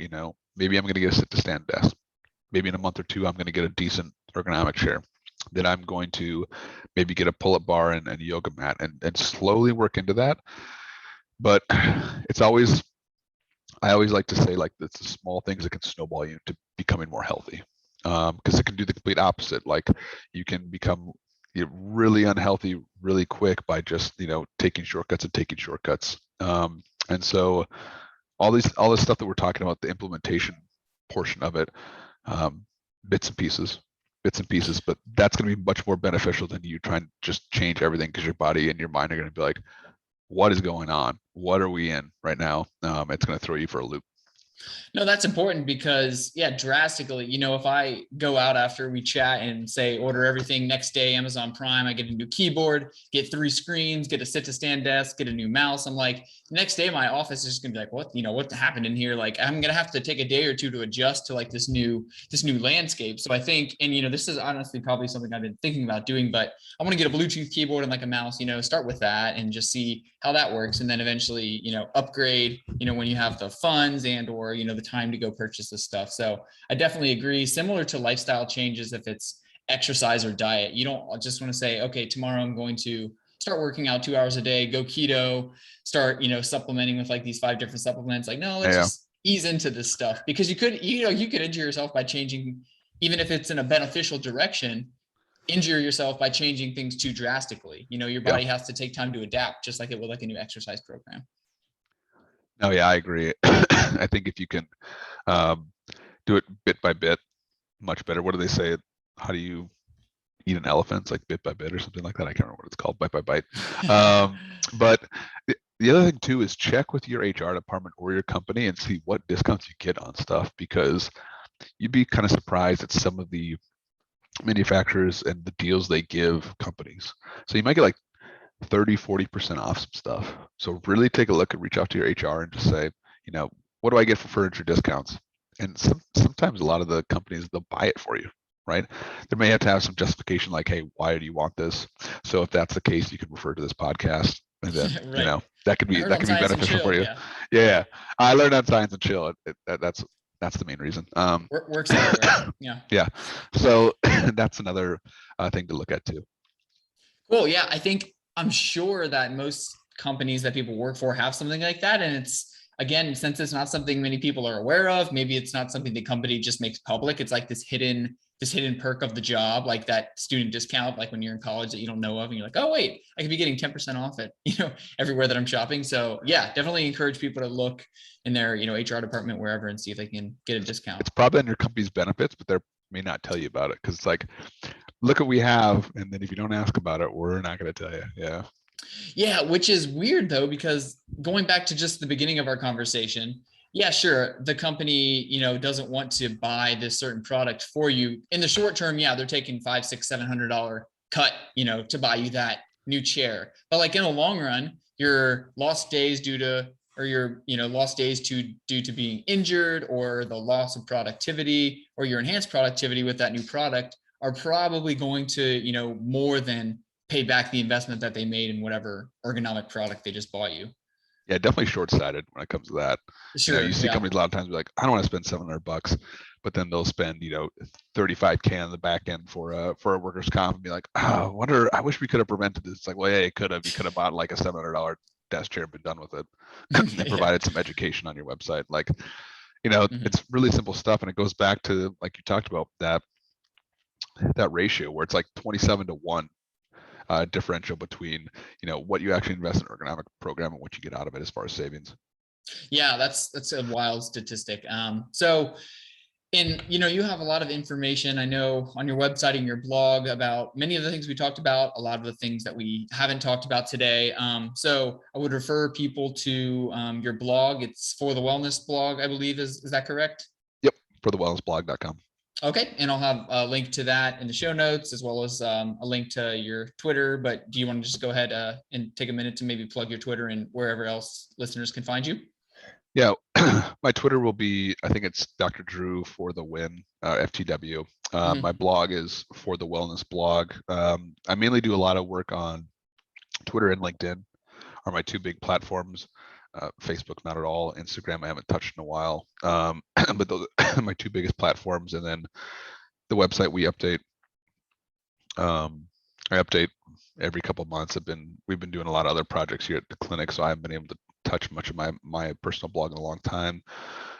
Speaker 2: maybe I'm going to get a sit to stand desk. Maybe in a month or two, I'm going to get a decent ergonomic chair. Then I'm going to maybe get a pull-up bar and a yoga mat and slowly work into that. But I always like to say, like, it's the small things that can snowball you to becoming more healthy. Because it can do the complete opposite. Like you can become really unhealthy really quick by just, taking shortcuts. And so all this stuff that we're talking about, the implementation portion of it, bits and pieces, but that's going to be much more beneficial than you trying to just change everything, because your body and your mind are going to be like, what is going on? What are we in right now? It's going to throw you for a loop.
Speaker 1: No, that's important because, yeah, drastically, if I go out after we chat and say order everything next day, Amazon Prime, I get a new keyboard, get 3 screens, get a sit to stand desk, get a new mouse. I'm like, next day my office is just gonna be like, what happened in here? Like, I'm gonna have to take a day or two to adjust to like this new landscape. So I think, and this is honestly probably something I've been thinking about doing, but I want to get a Bluetooth keyboard and like a mouse, start with that and just see how that works. And then eventually, upgrade, when you have the funds and or, the time to go purchase this stuff. So I definitely agree. Similar to lifestyle changes, if it's exercise or diet, you don't just want to say, okay, tomorrow I'm going to start working out 2 hours a day, go keto, start, supplementing with like these 5 different supplements. Like, no, let's just ease into this stuff, because you could injure yourself by changing, even if it's in a beneficial direction, injure yourself by changing things too drastically. Your body has to take time to adapt, just like it would like a new exercise program.
Speaker 2: No, yeah, I agree. I think if you can do it bit by bit, much better. What do they say? How do you eat an elephant? It's like bit by bit or something like that. I can't remember what it's called, bite by bite. But the other thing too is check with your HR department or your company and see what discounts you get on stuff, because you'd be kind of surprised at some of the manufacturers and the deals they give companies. So you might get like 30-40% off some stuff. So really take a look and reach out to your HR and just say, what do I get for furniture discounts? And sometimes a lot of the companies, they'll buy it for you, right? They may have to have some justification like, hey, why do you want this? So if that's the case, you can refer to this podcast. and then
Speaker 1: Right.
Speaker 2: that could
Speaker 1: I
Speaker 2: be
Speaker 1: heard on Science and
Speaker 2: beneficial
Speaker 1: Chill.
Speaker 2: for you.
Speaker 1: Yeah.
Speaker 2: Yeah, I learned on Science and Chill. That's the main reason.
Speaker 1: Works everywhere. Yeah.
Speaker 2: Yeah, so that's another thing to look at too.
Speaker 1: Cool. Yeah. I'm sure that most companies that people work for have something like that. And it's, again, since it's not something many people are aware of, maybe it's not something the company just makes public. It's like this hidden perk of the job, like that student discount, like when you're in college that you don't know of, and you're like, oh wait, I could be getting 10% off it, everywhere that I'm shopping. So yeah, definitely encourage people to look in their, HR department, wherever, and see if they can get a discount.
Speaker 2: It's probably on your company's benefits, but they may not tell you about it because it's like, look what we have, and then if you don't ask about it, we're not going to tell you. Yeah.
Speaker 1: Yeah, which is weird though, because going back to just the beginning of our conversation, yeah, sure, the company, doesn't want to buy this certain product for you in the short term. Yeah, they're taking $500, $600, $700 cut, to buy you that new chair. But like in the long run, your lost days due to, or your, lost days due to being injured, or the loss of productivity, or your enhanced productivity with that new product are probably going to, more than pay back the investment that they made in whatever ergonomic product they just bought you.
Speaker 2: Yeah, definitely short-sighted when it comes to that.
Speaker 1: Sure.
Speaker 2: You see companies a lot of times be like, I don't want to spend $700, but then they'll spend, 35K on the back end for a workers' comp and be like, oh, I wish we could have prevented this. It's like, well, yeah, you could have bought like a $700 desk chair and been done with it and provided some education on your website. Like, it's really simple stuff. And it goes back to, like you talked about, that ratio where it's like 27-1 differential between what you actually invest in an ergonomic program and what you get out of it as far as savings.
Speaker 1: Yeah, that's a wild statistic. So, and you have a lot of information, I know, on your website and your blog about many of the things we talked about, a lot of the things that we haven't talked about today. So I would refer people to your blog. It's For the Wellness blog, I believe. Is that correct?
Speaker 2: Yep, forthewellnessblog.com.
Speaker 1: Okay, and I'll have a link to that in the show notes, as well as a link to your Twitter. But do you want to just go ahead and take a minute to maybe plug your Twitter and wherever else listeners can find you?
Speaker 2: Yeah, my Twitter will be, I think it's Dr. Drew for the win, FTW. My blog is For the Wellness blog. I mainly do a lot of work on Twitter and LinkedIn are my two big platforms. Facebook, not at all. Instagram, I haven't touched in a while. But those are my two biggest platforms. And then the website we update. I update every couple of months. We've been doing a lot of other projects here at the clinic, so I haven't been able to touch much of my personal blog in a long time.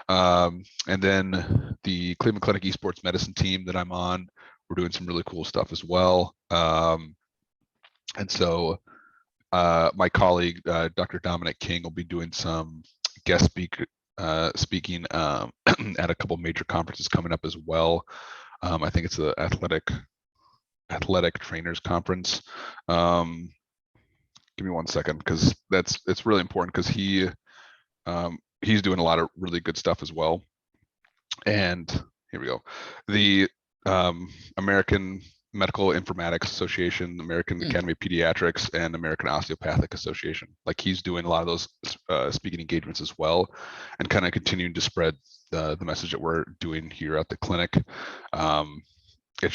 Speaker 2: And then the Cleveland Clinic Esports medicine team that I'm on, we're doing some really cool stuff as well. And so my colleague, Dr. Dominic King, will be doing some guest speaking at a couple major conferences coming up as well. I think it's the Athletic Trainers Conference. Give me 1 second, because it's really important, because he's doing a lot of really good stuff as well. And here we go. The American Medical Informatics Association, American Academy of Pediatrics, and American Osteopathic Association. Like, he's doing a lot of those speaking engagements as well, and kind of continuing to spread the message that we're doing here at the clinic. We're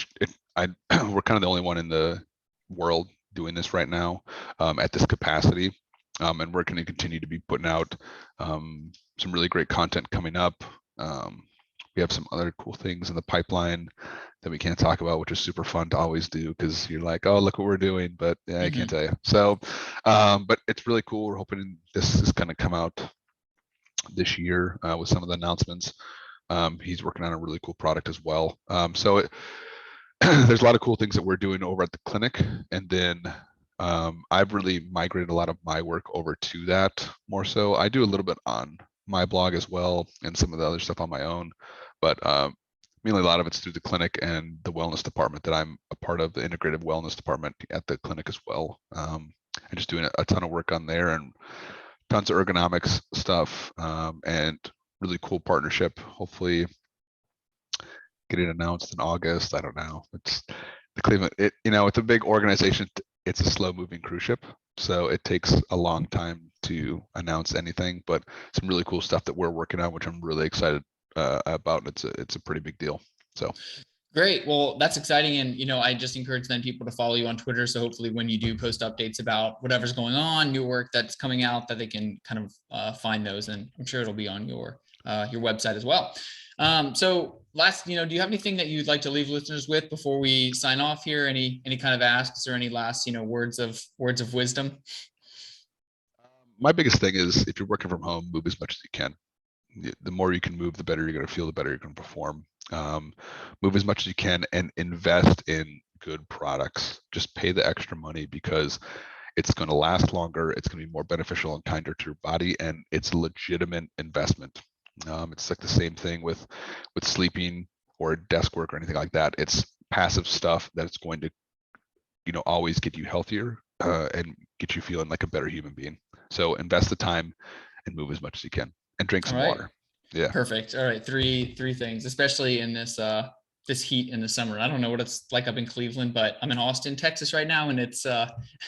Speaker 2: kind of the only one in the world doing this right now at this capacity, and we're going to continue to be putting out some really great content coming up. We have some other cool things in the pipeline that we can't talk about, which is super fun to always do, because you're like, oh, look what we're doing, but yeah, I can't tell you. So, but it's really cool. We're hoping this is going to come out this year with some of the announcements. He's working on a really cool product as well. There's a lot of cool things that we're doing over at the clinic, and then I've really migrated a lot of my work over to that more so. I do a little bit on my blog as well, and some of the other stuff on my own, but mainly a lot of it's through the clinic and the wellness department that I'm a part of, the integrative wellness department at the clinic as well. And just doing a ton of work on there, and tons of ergonomics stuff, and really cool partnership. Hopefully get it announced in August. I don't know. It's the Cleveland, it's a big organization. It's a slow moving cruise ship, so it takes a long time to announce anything, but some really cool stuff that we're working on, which I'm really excited about. It's a pretty big deal. So
Speaker 1: Great. Well, that's exciting. And, I just encourage then people to follow you on Twitter. So hopefully when you do post updates about whatever's going on, new work that's coming out, that they can kind of find those. And I'm sure it'll be on your website as well. So last, do you have anything that you'd like to leave listeners with before we sign off here? Any kind of asks or any last, words of wisdom?
Speaker 2: My biggest thing is, if you're working from home, move as much as you can. The more you can move, the better you're going to feel, the better you're going to perform. Move as much as you can and invest in good products. Just pay the extra money, because it's going to last longer. It's going to be more beneficial and kinder to your body, and it's a legitimate investment. It's like the same thing with sleeping or desk work or anything like that. It's passive stuff that's going to, always get you healthier and get you feeling like a better human being. So invest the time and move as much as you can, and drink some water. Yeah.
Speaker 1: Perfect. All right. Three things, especially in this heat in the summer. I don't know what it's like up in Cleveland, but I'm in Austin, Texas right now, and it's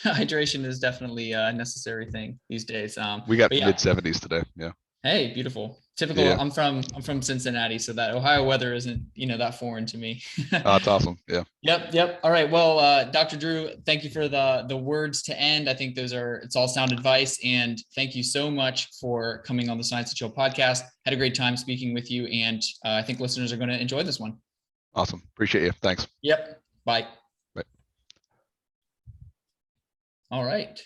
Speaker 1: hydration is definitely a necessary thing these days.
Speaker 2: We got mid 70s today. Yeah.
Speaker 1: Hey, beautiful. Typical. Yeah. I'm from Cincinnati, so that Ohio weather isn't, that foreign to me.
Speaker 2: Oh, that's awesome. Yeah.
Speaker 1: Yep. All right. Well, Dr. Drew, thank you for the words to end. I think it's all sound advice, and thank you so much for coming on the Science to Chill podcast. Had a great time speaking with you, and I think listeners are going to enjoy this one.
Speaker 2: Awesome. Appreciate you. Thanks.
Speaker 1: Yep. Bye.
Speaker 2: Bye.
Speaker 1: All right.